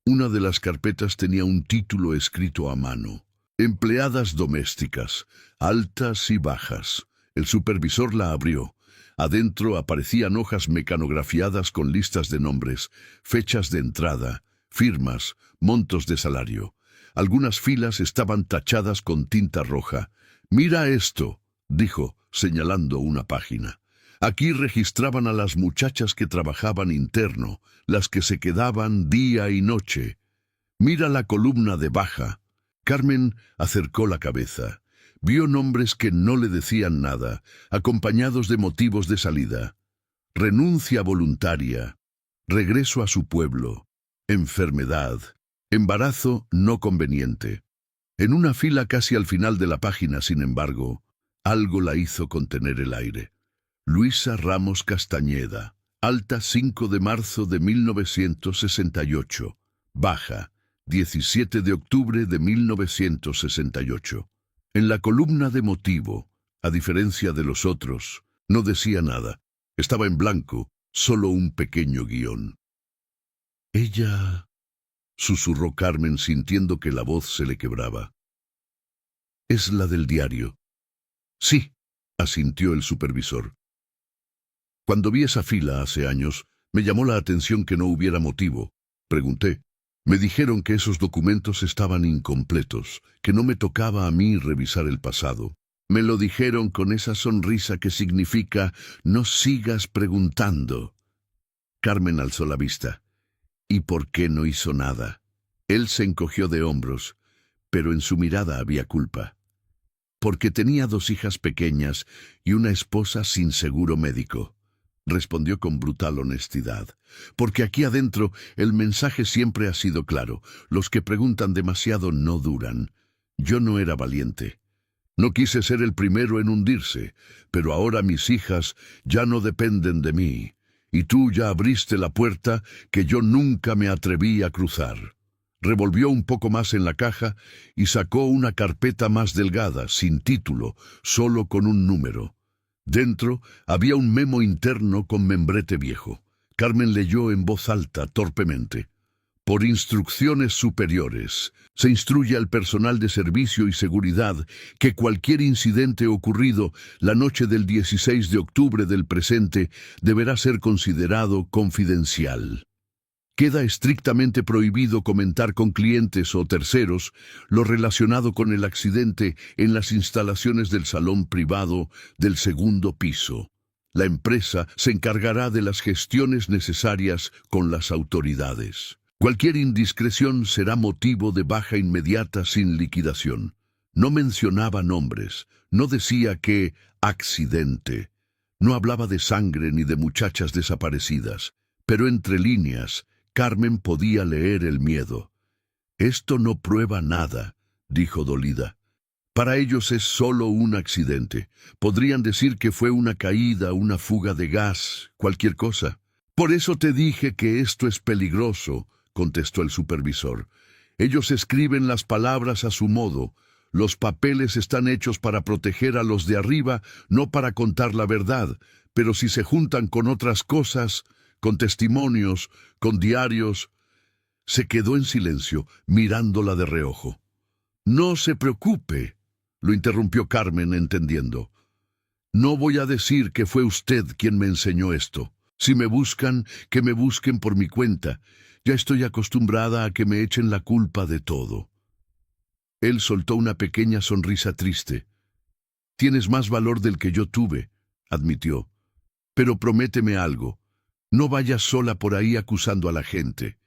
Una de las carpetas tenía un título escrito a mano: «Empleadas domésticas, altas y bajas». El supervisor la abrió. Adentro aparecían hojas mecanografiadas con listas de nombres, fechas de entrada, firmas, montos de salario. Algunas filas estaban tachadas con tinta roja. «Mira esto», dijo, señalando una página. «Aquí registraban a las muchachas que trabajaban interno, las que se quedaban día y noche. Mira la columna de baja. Carmen acercó la cabeza. Vio nombres que no le decían nada, acompañados de motivos de salida. Renuncia voluntaria, regreso a su pueblo, enfermedad, embarazo no conveniente. En una fila casi al final de la página, sin embargo, algo la hizo contener el aire. Luisa Ramos Castañeda, alta 5 de marzo de 1968, baja 17 de octubre de 1968. En la columna de motivo, a diferencia de los otros, no decía nada. Estaba en blanco, solo un pequeño guión. «Ella», susurró Carmen sintiendo que la voz se le quebraba. «Es la del diario». «Sí», asintió el supervisor. Cuando vi esa fila hace años, me llamó la atención que no hubiera motivo. Pregunté. Me dijeron que esos documentos estaban incompletos, que no me tocaba a mí revisar el pasado. Me lo dijeron con esa sonrisa que significa «no sigas preguntando». Carmen alzó la vista. ¿Y por qué no hizo nada? Él se encogió de hombros, pero en su mirada había culpa. Porque tenía 2 hijas pequeñas y una esposa sin seguro médico. Respondió con brutal honestidad. Porque aquí adentro el mensaje siempre ha sido claro. Los que preguntan demasiado no duran. Yo no era valiente. No quise ser el primero en hundirse, pero ahora mis hijas ya no dependen de mí. Y tú ya abriste la puerta que yo nunca me atreví a cruzar. Revolvió un poco más en la caja y sacó una carpeta más delgada, sin título, solo con un número. Dentro había un memo interno con membrete viejo. Carmen leyó en voz alta, torpemente. Por instrucciones superiores, se instruye al personal de servicio y seguridad que cualquier incidente ocurrido la noche del 16 de octubre del presente deberá ser considerado confidencial. Queda estrictamente prohibido comentar con clientes o terceros lo relacionado con el accidente en las instalaciones del salón privado del 2º piso. La empresa se encargará de las gestiones necesarias con las autoridades. Cualquier indiscreción será motivo de baja inmediata sin liquidación. No mencionaba nombres, no decía que accidente. No hablaba de sangre ni de muchachas desaparecidas, pero entre líneas, Carmen podía leer el miedo. «Esto no prueba nada», dijo dolida. «Para ellos es solo un accidente. Podrían decir que fue una caída, una fuga de gas, cualquier cosa». «Por eso te dije que esto es peligroso», contestó el supervisor. «Ellos escriben las palabras a su modo. Los papeles están hechos para proteger a los de arriba, no para contar la verdad. Pero si se juntan con otras cosas, con testimonios, con diarios...» Se quedó en silencio, mirándola de reojo. «No se preocupe», lo interrumpió Carmen, entendiendo. «No voy a decir que fue usted quien me enseñó esto. Si me buscan, que me busquen por mi cuenta. Ya estoy acostumbrada a que me echen la culpa de todo». Él soltó una pequeña sonrisa triste. «Tienes más valor del que yo tuve», admitió. «Pero prométeme algo. No vayas sola por ahí acusando a la gente.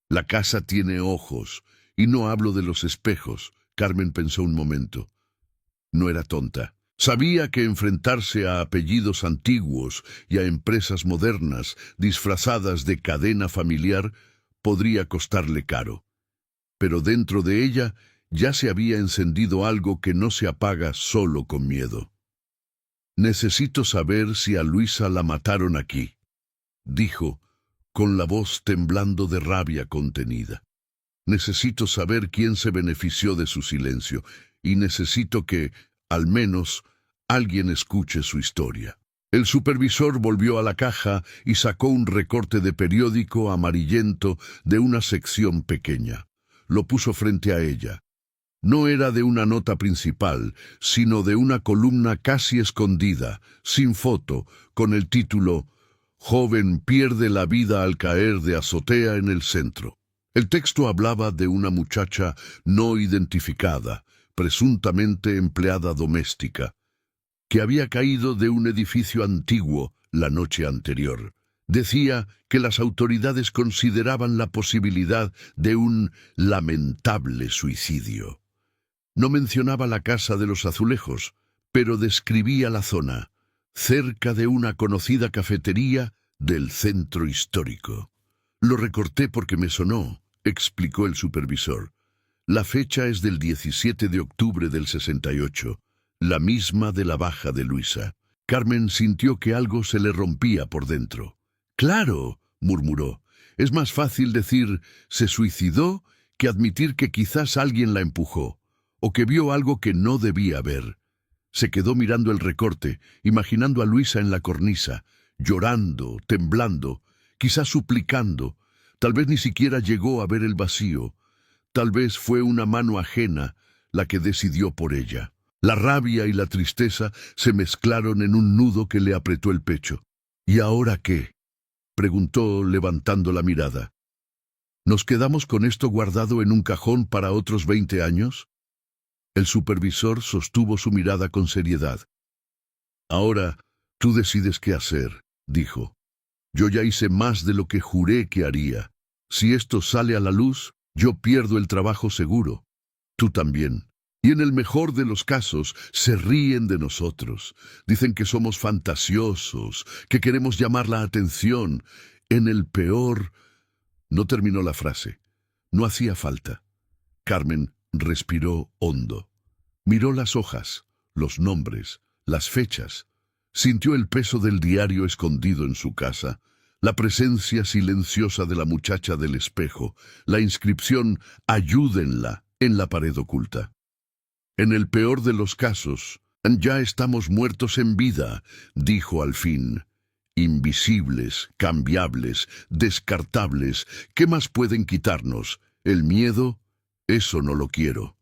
La casa tiene ojos, y no hablo de los espejos». Carmen pensó un momento. No era tonta. Sabía que enfrentarse a apellidos antiguos y a empresas modernas disfrazadas de cadena familiar podría costarle caro. Pero dentro de ella ya se había encendido algo que no se apaga solo con miedo. «Necesito saber si a Luisa la mataron aquí», dijo, con la voz temblando de rabia contenida. «Necesito saber quién se benefició de su silencio, y necesito que, al menos, alguien escuche su historia». El supervisor volvió a la caja y sacó un recorte de periódico amarillento de una sección pequeña. Lo puso frente a ella. No era de una nota principal, sino de una columna casi escondida, sin foto, con el título «Joven pierde la vida al caer de azotea en el centro». El texto hablaba de una muchacha no identificada, presuntamente empleada doméstica, que había caído de un edificio antiguo la noche anterior. Decía que las autoridades consideraban la posibilidad de un lamentable suicidio. No mencionaba la casa de los azulejos, pero describía la zona, cerca de una conocida cafetería del centro histórico. Lo recorté porque me sonó, explicó el supervisor. La fecha es del 17 de octubre del 68, la misma de la baja de Luisa. Carmen sintió que algo se le rompía por dentro. «Claro», murmuró, «es más fácil decir se suicidó que admitir que quizás alguien la empujó, o que vio algo que no debía ver». Se quedó mirando el recorte, imaginando a Luisa en la cornisa, llorando, temblando, quizás suplicando. Tal vez ni siquiera llegó a ver el vacío. Tal vez fue una mano ajena la que decidió por ella. La rabia y la tristeza se mezclaron en un nudo que le apretó el pecho. «¿Y ahora qué?», preguntó levantando la mirada. «¿Nos quedamos con esto guardado en un cajón para otros 20 años?» El supervisor sostuvo su mirada con seriedad. «Ahora, tú decides qué hacer», dijo. «Yo ya hice más de lo que juré que haría. Si esto sale a la luz, yo pierdo el trabajo seguro. Tú también. Y en el mejor de los casos, se ríen de nosotros. Dicen que somos fantasiosos, que queremos llamar la atención. En el peor...» No terminó la frase. No hacía falta. Carmen respiró hondo. Miró las hojas, los nombres, las fechas. Sintió el peso del diario escondido en su casa, la presencia silenciosa de la muchacha del espejo, la inscripción «Ayúdenla» en la pared oculta. «En el peor de los casos, ya estamos muertos en vida», dijo al fin. «Invisibles, cambiables, descartables, ¿qué más pueden quitarnos? ¿El miedo? Eso no lo quiero».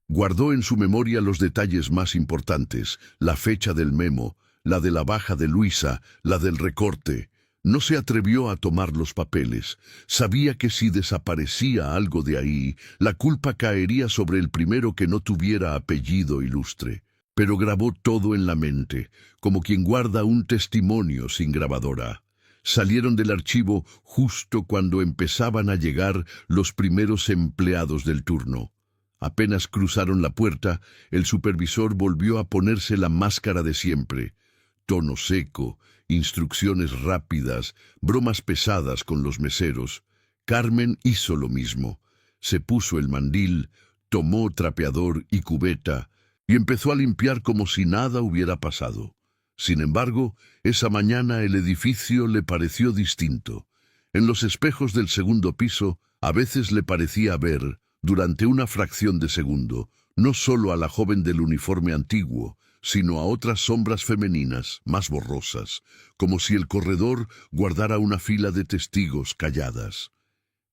Guardó en su memoria los detalles más importantes, la fecha del memo, la de la baja de Luisa, la del recorte. No se atrevió a tomar los papeles. Sabía que si desaparecía algo de ahí, la culpa caería sobre el primero que no tuviera apellido ilustre. Pero grabó todo en la mente, como quien guarda un testimonio sin grabadora. Salieron del archivo justo cuando empezaban a llegar los primeros empleados del turno. Apenas cruzaron la puerta, el supervisor volvió a ponerse la máscara de siempre. Tono seco, instrucciones rápidas, bromas pesadas con los meseros. Carmen hizo lo mismo. Se puso el mandil, tomó trapeador y cubeta, y empezó a limpiar como si nada hubiera pasado. Sin embargo, esa mañana el edificio le pareció distinto. En los espejos del segundo piso, a veces le parecía ver, durante una fracción de segundo, no solo a la joven del uniforme antiguo, sino a otras sombras femeninas, más borrosas, como si el corredor guardara una fila de testigos calladas.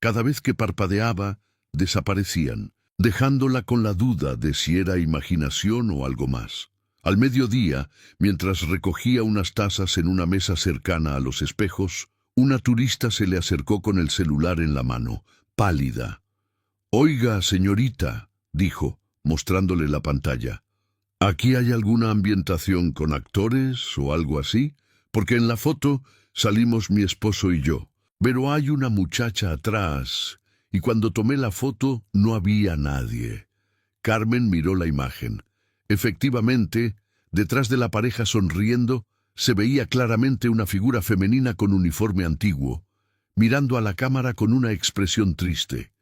Cada vez que parpadeaba, desaparecían, dejándola con la duda de si era imaginación o algo más. Al mediodía, mientras recogía unas tazas en una mesa cercana a los espejos, una turista se le acercó con el celular en la mano, pálida. «Oiga, señorita», dijo, mostrándole la pantalla, «¿aquí hay alguna ambientación con actores o algo así? Porque en la foto salimos mi esposo y yo, pero hay una muchacha atrás, y cuando tomé la foto no había nadie». Carmen miró la imagen. Efectivamente, detrás de la pareja sonriendo, se veía claramente una figura femenina con uniforme antiguo, mirando a la cámara con una expresión triste.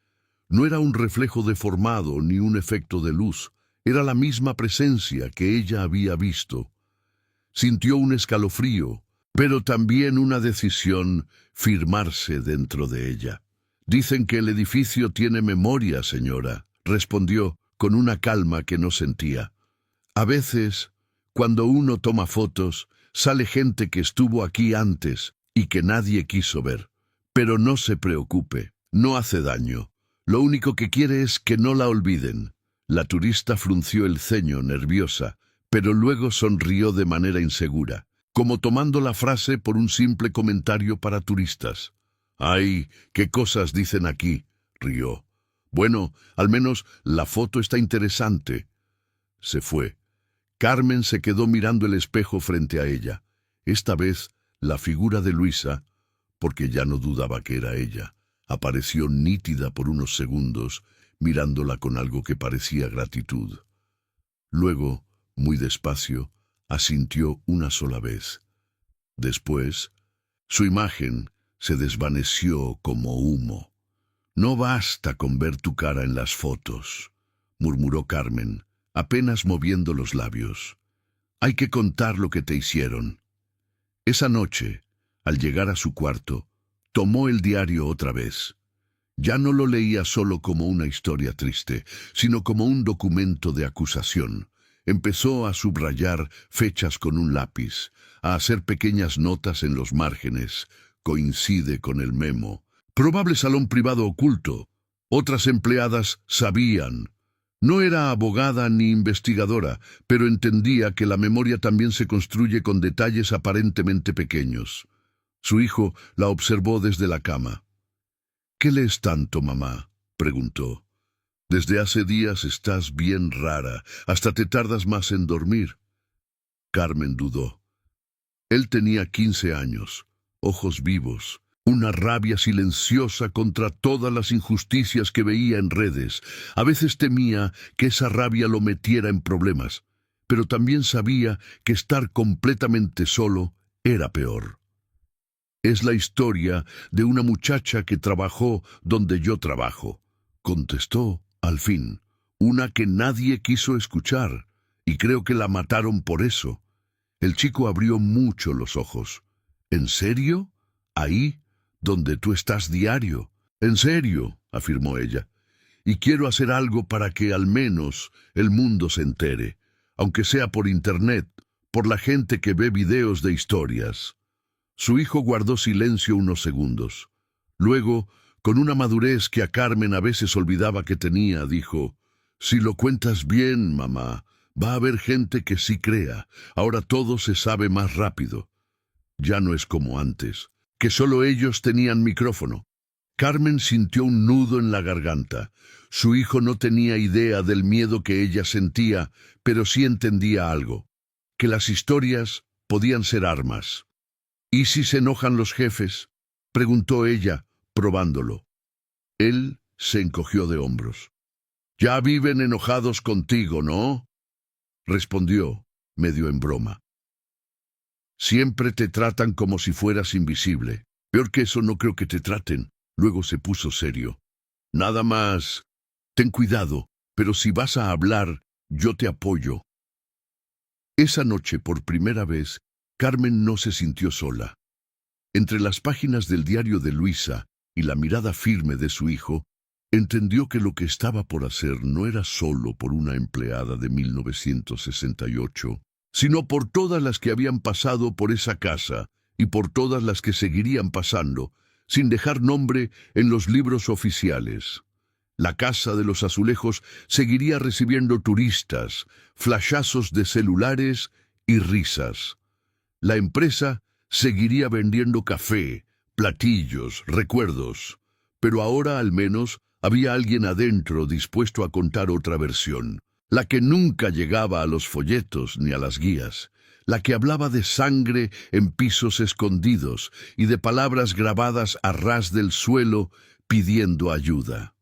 No era un reflejo deformado ni un efecto de luz, era la misma presencia que ella había visto. Sintió un escalofrío, pero también una decisión firmarse dentro de ella. «Dicen que el edificio tiene memoria, señora», respondió con una calma que no sentía. «A veces, cuando uno toma fotos, sale gente que estuvo aquí antes y que nadie quiso ver. Pero no se preocupe, no hace daño. Lo único que quiere es que no la olviden». La turista frunció el ceño, nerviosa, pero luego sonrió de manera insegura, como tomando la frase por un simple comentario para turistas. «Ay, qué cosas dicen aquí», rió. «Bueno, al menos la foto está interesante». Se fue. Carmen se quedó mirando el espejo frente a ella. Esta vez, la figura de Luisa, porque ya no dudaba que era ella, apareció nítida por unos segundos, mirándola con algo que parecía gratitud. Luego, muy despacio, asintió una sola vez. Después, su imagen se desvaneció como humo. «No basta con ver tu cara en las fotos», murmuró Carmen, apenas moviendo los labios. «Hay que contar lo que te hicieron». Esa noche, al llegar a su cuarto, tomó el diario otra vez. Ya no lo leía solo como una historia triste, sino como un documento de acusación. Empezó a subrayar fechas con un lápiz, a hacer pequeñas notas en los márgenes. Coincide con el memo. Probable salón privado oculto. Otras empleadas sabían. No era abogada ni investigadora, pero entendía que la memoria también se construye con detalles aparentemente pequeños. Su hijo la observó desde la cama. «¿Qué lees tanto, mamá?», preguntó. «Desde hace días estás bien rara, hasta te tardas más en dormir». Carmen dudó. Él tenía 15 años, ojos vivos, una rabia silenciosa contra todas las injusticias que veía en redes. A veces temía que esa rabia lo metiera en problemas, pero también sabía que estar completamente solo era peor. «Es la historia de una muchacha que trabajó donde yo trabajo», contestó al fin, «una que nadie quiso escuchar, y creo que la mataron por eso». El chico abrió mucho los ojos. «¿En serio? ¿Ahí, donde tú estás diario?» «En serio», afirmó ella, «y quiero hacer algo para que al menos el mundo se entere, aunque sea por internet, por la gente que ve videos de historias». Su hijo guardó silencio unos segundos. Luego, con una madurez que a Carmen a veces olvidaba que tenía, dijo: «Si lo cuentas bien, mamá, va a haber gente que sí crea. Ahora todo se sabe más rápido. Ya no es como antes, que solo ellos tenían micrófono». Carmen sintió un nudo en la garganta. Su hijo no tenía idea del miedo que ella sentía, pero sí entendía algo: que las historias podían ser armas. «¿Y si se enojan los jefes?», preguntó ella, probándolo. Él se encogió de hombros. «Ya viven enojados contigo, ¿no?», respondió, medio en broma. «Siempre te tratan como si fueras invisible. Peor que eso no creo que te traten». Luego se puso serio. «Nada más. Ten cuidado, pero si vas a hablar, yo te apoyo». Esa noche, por primera vez, Carmen no se sintió sola. Entre las páginas del diario de Luisa y la mirada firme de su hijo, entendió que lo que estaba por hacer no era solo por una empleada de 1968, sino por todas las que habían pasado por esa casa y por todas las que seguirían pasando, sin dejar nombre en los libros oficiales. La Casa de los Azulejos seguiría recibiendo turistas, flashazos de celulares y risas. La empresa seguiría vendiendo café, platillos, recuerdos, pero ahora al menos había alguien adentro dispuesto a contar otra versión, la que nunca llegaba a los folletos ni a las guías, la que hablaba de sangre en pisos escondidos y de palabras grabadas a ras del suelo pidiendo ayuda.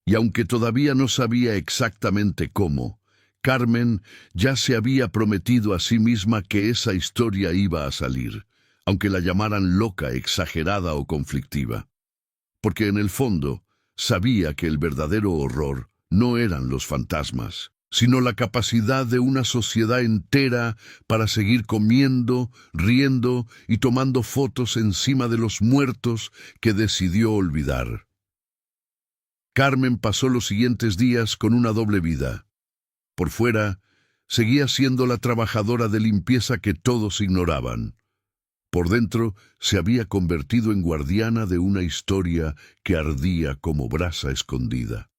Y aunque todavía no sabía exactamente cómo, Carmen ya se había prometido a sí misma que esa historia iba a salir, aunque la llamaran loca, exagerada o conflictiva. Porque en el fondo sabía que el verdadero horror no eran los fantasmas, sino la capacidad de una sociedad entera para seguir comiendo, riendo y tomando fotos encima de los muertos que decidió olvidar. Carmen pasó los siguientes días con una doble vida. Por fuera, seguía siendo la trabajadora de limpieza que todos ignoraban. Por dentro, se había convertido en guardiana de una historia que ardía como brasa escondida.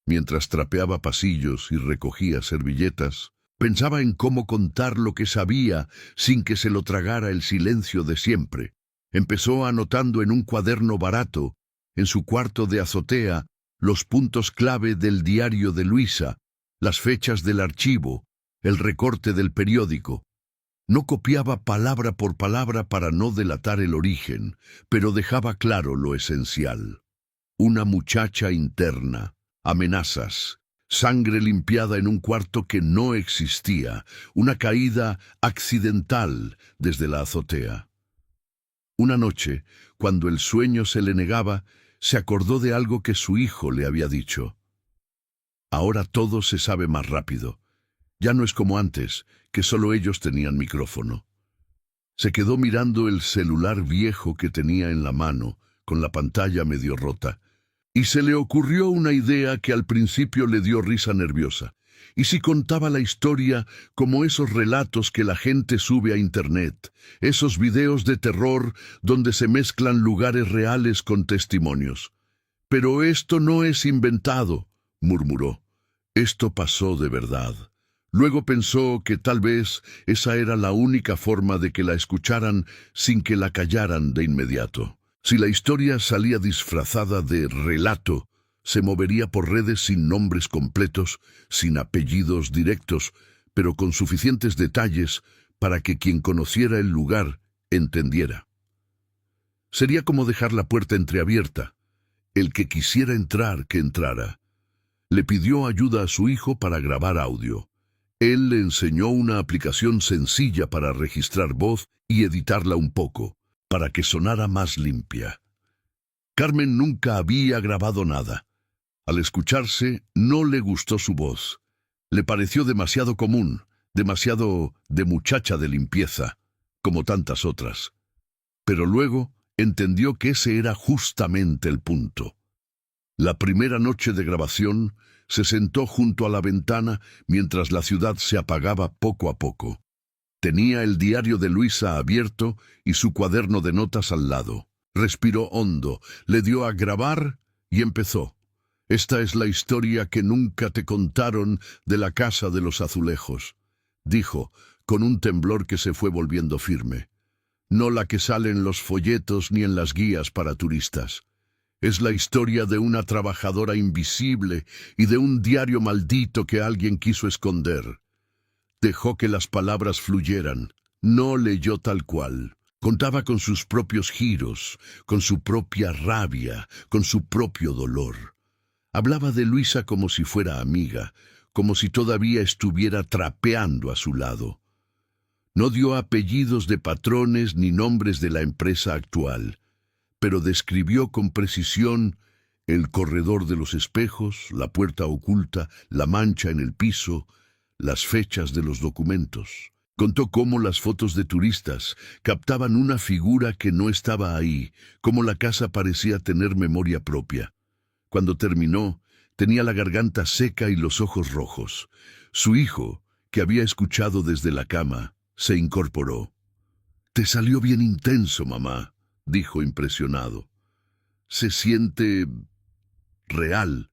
Mientras trapeaba pasillos y recogía servilletas, pensaba en cómo contar lo que sabía sin que se lo tragara el silencio de siempre. Empezó anotando en un cuaderno barato, en su cuarto de azotea, los puntos clave del diario de Luisa, las fechas del archivo, el recorte del periódico. No copiaba palabra por palabra para no delatar el origen, pero dejaba claro lo esencial. Una muchacha interna, amenazas, sangre limpiada en un cuarto que no existía, una caída accidental desde la azotea. Una noche, cuando el sueño se le negaba, se acordó de algo que su hijo le había dicho. Ahora todo se sabe más rápido. Ya no es como antes, que solo ellos tenían micrófono. Se quedó mirando el celular viejo que tenía en la mano, con la pantalla medio rota, y se le ocurrió una idea que al principio le dio risa nerviosa. ¿Y si contaba la historia como esos relatos que la gente sube a internet, esos videos de terror donde se mezclan lugares reales con testimonios? «Pero esto no es inventado», murmuró. «Esto pasó de verdad». Luego pensó que tal vez esa era la única forma de que la escucharan sin que la callaran de inmediato. Si la historia salía disfrazada de relato, se movería por redes sin nombres completos, sin apellidos directos, pero con suficientes detalles para que quien conociera el lugar entendiera. Sería como dejar la puerta entreabierta. El que quisiera entrar, que entrara. Le pidió ayuda a su hijo para grabar audio. Él le enseñó una aplicación sencilla para registrar voz y editarla un poco, para que sonara más limpia. Carmen nunca había grabado nada. Al escucharse, no le gustó su voz. Le pareció demasiado común, demasiado de muchacha de limpieza, como tantas otras. Pero luego entendió que ese era justamente el punto. La primera noche de grabación, se sentó junto a la ventana mientras la ciudad se apagaba poco a poco. Tenía el diario de Luisa abierto y su cuaderno de notas al lado. Respiró hondo, le dio a grabar y empezó. «Esta es la historia que nunca te contaron de la casa de los azulejos», dijo, con un temblor que se fue volviendo firme. «No la que sale en los folletos ni en las guías para turistas. Es la historia de una trabajadora invisible y de un diario maldito que alguien quiso esconder». Dejó que las palabras fluyeran. No leyó tal cual. Contaba con sus propios giros, con su propia rabia, con su propio dolor. Hablaba de Luisa como si fuera amiga, como si todavía estuviera trapeando a su lado. No dio apellidos de patrones ni nombres de la empresa actual, pero describió con precisión el corredor de los espejos, la puerta oculta, la mancha en el piso, las fechas de los documentos. Contó cómo las fotos de turistas captaban una figura que no estaba ahí, cómo la casa parecía tener memoria propia. Cuando terminó, tenía la garganta seca y los ojos rojos. Su hijo, que había escuchado desde la cama, se incorporó. «Te salió bien intenso, mamá», dijo impresionado. «Se siente real».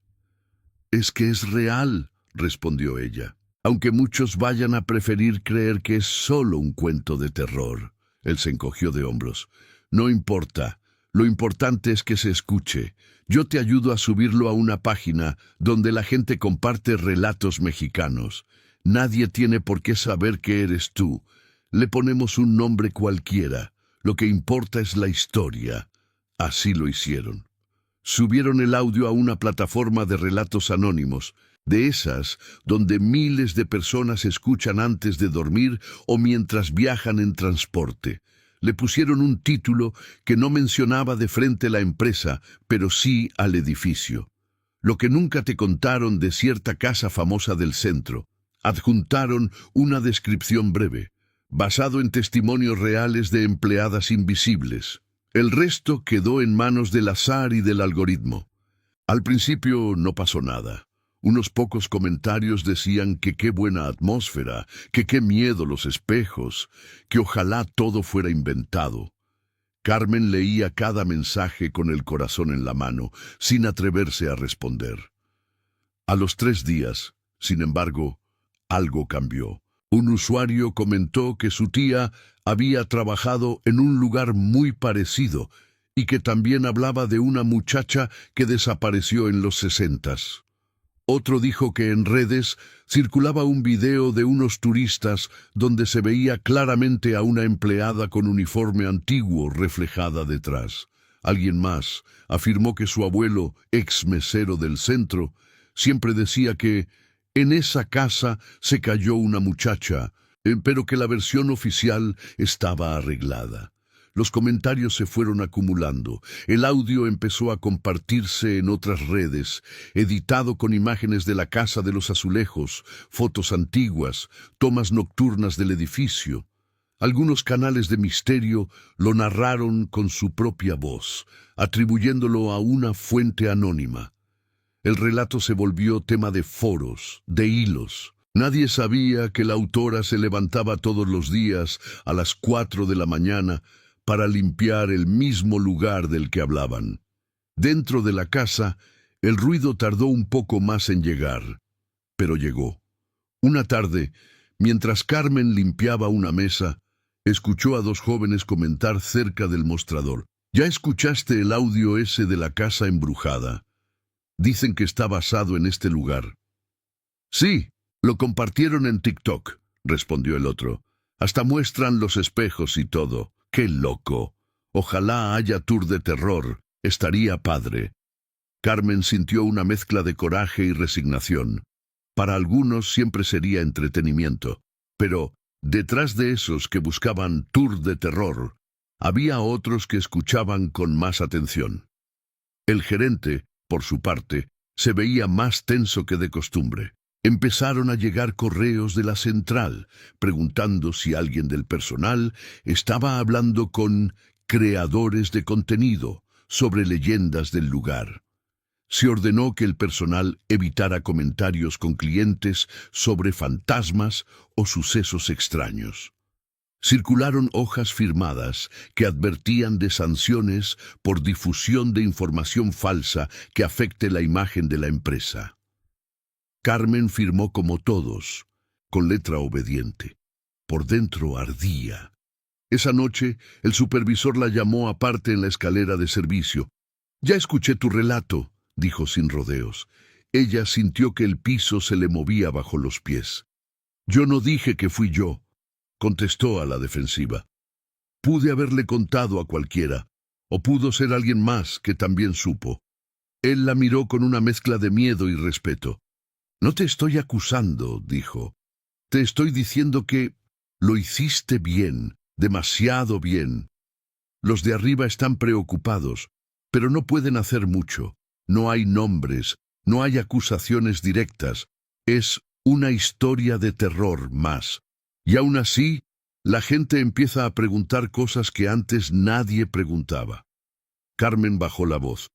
«Es que es real», respondió ella. «Aunque muchos vayan a preferir creer que es solo un cuento de terror». Él se encogió de hombros. «No importa. Lo importante es que se escuche. Yo te ayudo a subirlo a una página donde la gente comparte relatos mexicanos. Nadie tiene por qué saber que eres tú. Le ponemos un nombre cualquiera. Lo que importa es la historia». Así lo hicieron. Subieron el audio a una plataforma de relatos anónimos, de esas donde miles de personas escuchan antes de dormir o mientras viajan en transporte. Le pusieron un título que no mencionaba de frente la empresa, pero sí al edificio. «Lo que nunca te contaron de cierta casa famosa del centro». Adjuntaron una descripción breve, basado en testimonios reales de empleadas invisibles. El resto quedó en manos del azar y del algoritmo. Al principio no pasó nada. Unos pocos comentarios decían que qué buena atmósfera, que qué miedo los espejos, que ojalá todo fuera inventado. Carmen leía cada mensaje con el corazón en la mano, sin atreverse a responder. A los 3 días, sin embargo, algo cambió. Un usuario comentó que su tía había trabajado en un lugar muy parecido y que también hablaba de una muchacha que desapareció en los 60s. Otro dijo que en redes circulaba un video de unos turistas donde se veía claramente a una empleada con uniforme antiguo reflejada detrás. Alguien más afirmó que su abuelo, ex mesero del centro, Siempre decía que en esa casa se cayó una muchacha, pero que la versión oficial estaba arreglada. Los comentarios se fueron acumulando. El audio empezó a compartirse en otras redes, editado con imágenes de la Casa de los Azulejos, fotos antiguas, tomas nocturnas del edificio. Algunos canales de misterio lo narraron con su propia voz, atribuyéndolo a una fuente anónima. El relato se volvió tema de foros, de hilos. Nadie sabía que la autora se levantaba todos los días a las 4 de la mañana para limpiar el mismo lugar del que hablaban. Dentro de la casa, el ruido tardó un poco más en llegar, pero llegó. Una tarde, mientras Carmen limpiaba una mesa, escuchó a dos jóvenes comentar cerca del mostrador. ¿Ya escuchaste el audio ese de la casa embrujada? Dicen que está basado en este lugar. Sí, lo compartieron en TikTok, respondió el otro. Hasta muestran los espejos y todo. ¡Qué loco! Ojalá haya tour de terror. Estaría padre. Carmen sintió una mezcla de coraje y resignación. Para algunos siempre sería entretenimiento, pero detrás de esos que buscaban tour de terror, había otros que escuchaban con más atención. El gerente, por su parte, se veía más tenso que de costumbre. Empezaron a llegar correos de la central, preguntando si alguien del personal estaba hablando con creadores de contenido sobre leyendas del lugar. Se ordenó que el personal evitara comentarios con clientes sobre fantasmas o sucesos extraños. Circularon hojas firmadas que advertían de sanciones por difusión de información falsa que afecte la imagen de la empresa. Carmen firmó como todos, con letra obediente. Por dentro ardía. Esa noche, el supervisor la llamó aparte en la escalera de servicio. «Ya escuché tu relato», dijo sin rodeos. Ella sintió que el piso se le movía bajo los pies. «Yo no dije que fui yo», contestó a la defensiva. «Pude haberle contado a cualquiera, o pudo ser alguien más que también supo». Él la miró con una mezcla de miedo y respeto. «No te estoy acusando», dijo. «Te estoy diciendo que lo hiciste bien, demasiado bien. Los de arriba están preocupados, pero no pueden hacer mucho. No hay nombres, no hay acusaciones directas. Es una historia de terror más. Y aún así, la gente empieza a preguntar cosas que antes nadie preguntaba». Carmen bajó la voz.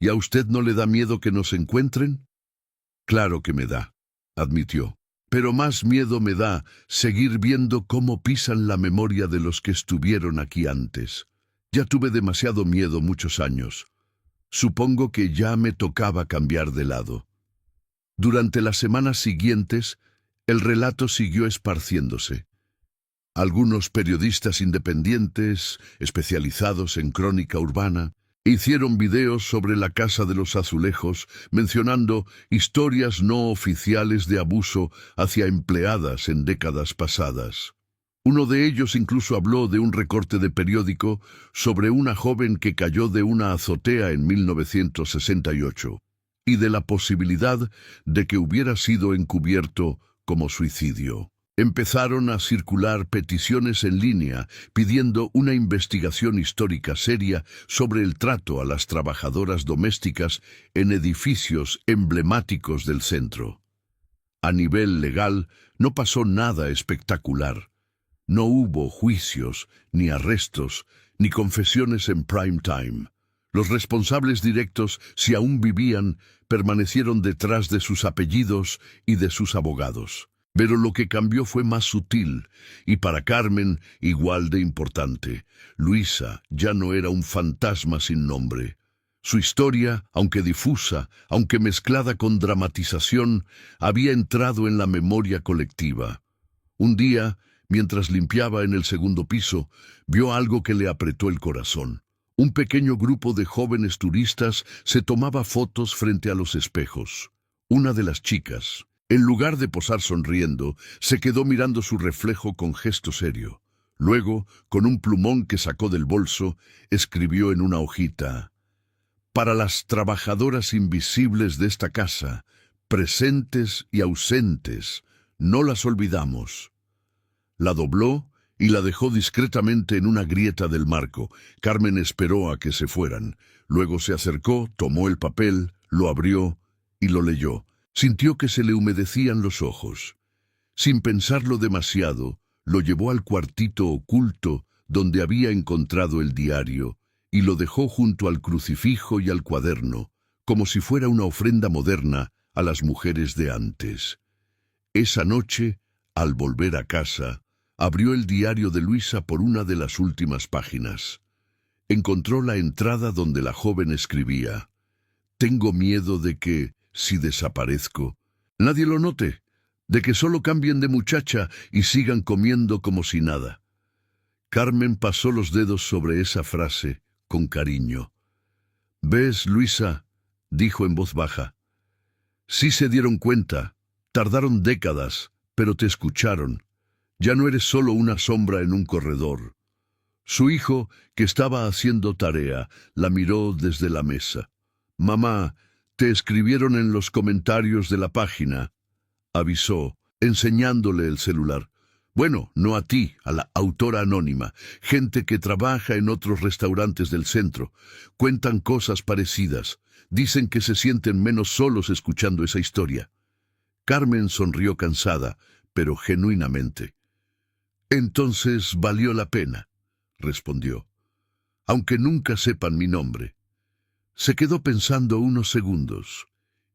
«¿Y a usted no le da miedo que nos encuentren?» «Claro que me da», admitió. «Pero más miedo me da seguir viendo cómo pisan la memoria de los que estuvieron aquí antes. Ya tuve demasiado miedo muchos años. Supongo que ya me tocaba cambiar de lado». Durante las semanas siguientes, el relato siguió esparciéndose. Algunos periodistas independientes, especializados en crónica urbana, hicieron videos sobre la Casa de los Azulejos, mencionando historias no oficiales de abuso hacia empleadas en décadas pasadas. Uno de ellos incluso habló de un recorte de periódico sobre una joven que cayó de una azotea en 1968, y de la posibilidad de que hubiera sido encubierto como suicidio. Empezaron a circular peticiones en línea pidiendo una investigación histórica seria sobre el trato a las trabajadoras domésticas en edificios emblemáticos del centro. A nivel legal, no pasó nada espectacular. No hubo juicios, ni arrestos, ni confesiones en prime time. Los responsables directos, si aún vivían, permanecieron detrás de sus apellidos y de sus abogados. Pero lo que cambió fue más sutil, y para Carmen igual de importante. Luisa ya no era un fantasma sin nombre. Su historia, aunque difusa, aunque mezclada con dramatización, había entrado en la memoria colectiva. Un día, mientras limpiaba en el segundo piso, vio algo que le apretó el corazón. Un pequeño grupo de jóvenes turistas se tomaba fotos frente a los espejos. Una de las chicas, en lugar de posar sonriendo, se quedó mirando su reflejo con gesto serio. Luego, con un plumón que sacó del bolso, escribió en una hojita: «Para las trabajadoras invisibles de esta casa, presentes y ausentes, no las olvidamos. La dobló y la dejó discretamente en una grieta del marco. Carmen esperó a que se fueran. Luego se acercó, tomó el papel, lo abrió y lo leyó. Sintió que se le humedecían los ojos. Sin pensarlo demasiado, lo llevó al cuartito oculto donde había encontrado el diario y lo dejó junto al crucifijo y al cuaderno, como si fuera una ofrenda moderna a las mujeres de antes. Esa noche, al volver a casa, abrió el diario de Luisa por una de las últimas páginas. Encontró la entrada donde la joven escribía: «Tengo miedo de que, si desaparezco, nadie lo note, de que solo cambien de muchacha y sigan comiendo como si nada». Carmen pasó los dedos sobre esa frase con cariño. «¿Ves, Luisa?», dijo en voz baja. «Sí se dieron cuenta, tardaron décadas, pero te escucharon. Ya no eres solo una sombra en un corredor». Su hijo, que estaba haciendo tarea, la miró desde la mesa. «Mamá, te escribieron en los comentarios de la página», avisó, enseñándole el celular. «Bueno, no a ti, a la autora anónima. Gente que trabaja en otros restaurantes del centro. Cuentan cosas parecidas. Dicen que se sienten menos solos escuchando esa historia». Carmen sonrió cansada, pero genuinamente. «Entonces valió la pena», respondió, «aunque nunca sepan mi nombre». Se quedó pensando unos segundos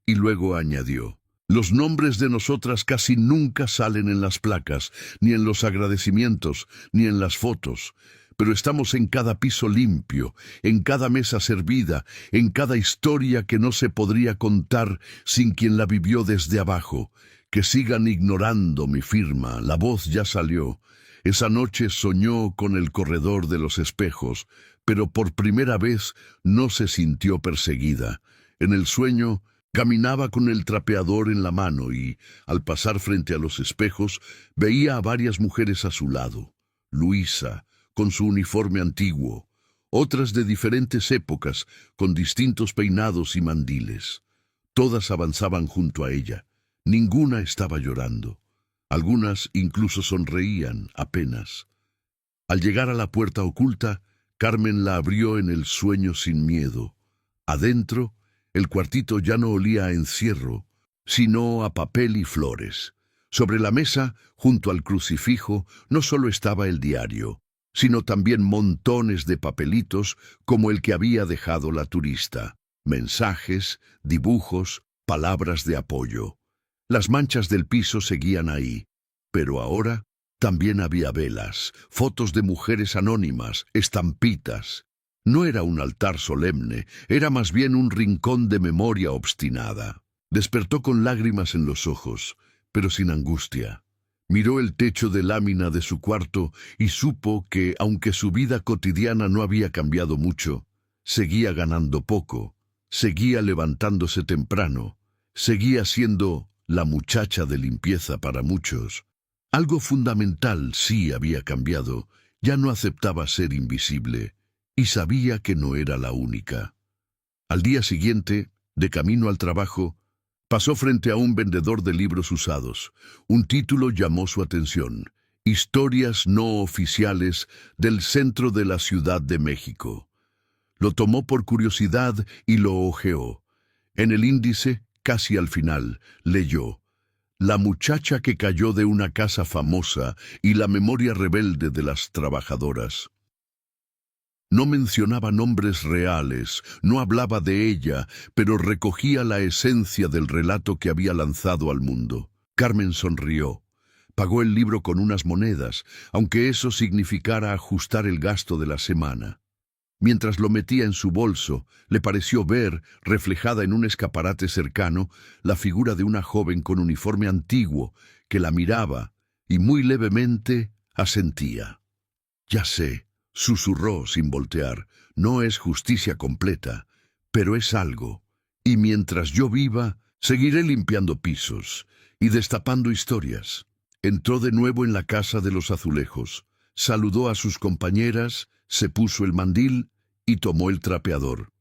y luego añadió: «Los nombres de nosotras casi nunca salen en las placas, ni en los agradecimientos, ni en las fotos, pero estamos en cada piso limpio, en cada mesa servida, en cada historia que no se podría contar sin quien la vivió desde abajo. Que sigan ignorando mi firma, la voz ya salió. Esa noche soñó con el corredor de los espejos, pero por primera vez no se sintió perseguida. En el sueño caminaba con el trapeador en la mano y, al pasar frente a los espejos, veía a varias mujeres a su lado. Luisa, con su uniforme antiguo, otras de diferentes épocas, con distintos peinados y mandiles. Todas avanzaban junto a ella. Ninguna estaba llorando. Algunas incluso sonreían apenas. Al llegar a la puerta oculta, Carmen la abrió en el sueño sin miedo. Adentro, el cuartito ya no olía a encierro, sino a papel y flores. Sobre la mesa, junto al crucifijo, no solo estaba el diario, sino también montones de papelitos como el que había dejado la turista. Mensajes, dibujos, palabras de apoyo. Las manchas del piso seguían ahí, pero ahora también había velas, fotos de mujeres anónimas, estampitas. No era un altar solemne, era más bien un rincón de memoria obstinada. Despertó con lágrimas en los ojos, pero sin angustia. Miró el techo de lámina de su cuarto y supo que, aunque su vida cotidiana no había cambiado mucho, seguía ganando poco, seguía levantándose temprano, seguía siendo la muchacha de limpieza para muchos. Algo fundamental sí había cambiado, ya no aceptaba ser invisible, y sabía que no era la única. Al día siguiente, de camino al trabajo, pasó frente a un vendedor de libros usados. Un título llamó su atención: Historias no oficiales del centro de la Ciudad de México. Lo tomó por curiosidad y lo hojeó. En el índice, casi al final, leyó: La muchacha que cayó de una casa famosa y la memoria rebelde de las trabajadoras. No mencionaba nombres reales, no hablaba de ella, pero recogía la esencia del relato que había lanzado al mundo. Carmen sonrió. Pagó el libro con unas monedas, aunque eso significara ajustar el gasto de la semana. Mientras lo metía en su bolso, le pareció ver, reflejada en un escaparate cercano, la figura de una joven con uniforme antiguo que la miraba y muy levemente asentía. «Ya sé», susurró sin voltear, «no es justicia completa, pero es algo. Y mientras yo viva, seguiré limpiando pisos y destapando historias». Entró de nuevo en la casa de los azulejos, saludó a sus compañeras, se puso el mandil y tomó el trapeador.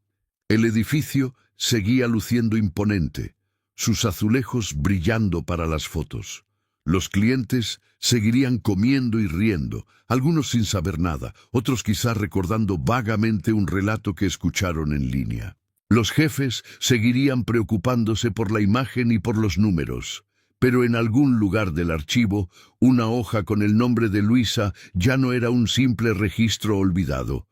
El edificio seguía luciendo imponente. sus azulejos brillando para las fotos. Los clientes seguirían comiendo y riendo, algunos sin saber nada, otros quizás recordando vagamente un relato que escucharon en línea. Los jefes seguirían preocupándose por la imagen y por los números, pero en algún lugar del archivo, una hoja con el nombre de Luisa ya no era un simple registro olvidado.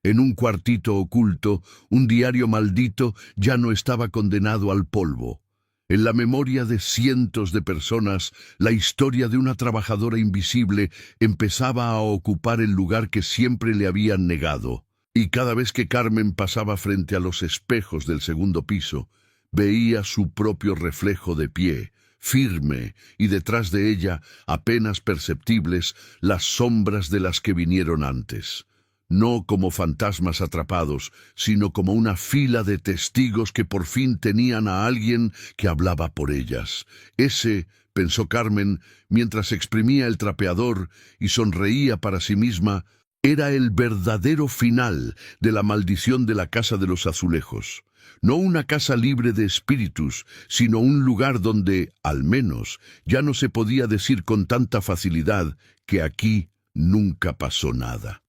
En un cuartito oculto, un diario maldito ya no estaba condenado al polvo. En la memoria de cientos de personas, la historia de una trabajadora invisible empezaba a ocupar el lugar que siempre le habían negado. Y cada vez que Carmen pasaba frente a los espejos del segundo piso, veía su propio reflejo de pie, firme, y detrás de ella, apenas perceptibles, las sombras de las que vinieron antes. No como fantasmas atrapados, sino como una fila de testigos que por fin tenían a alguien que hablaba por ellas. Ese, pensó Carmen, mientras exprimía el trapeador y sonreía para sí misma, era el verdadero final de la maldición de la Casa de los Azulejos. No una casa libre de espíritus, sino un lugar donde, al menos, ya no se podía decir con tanta facilidad que aquí nunca pasó nada.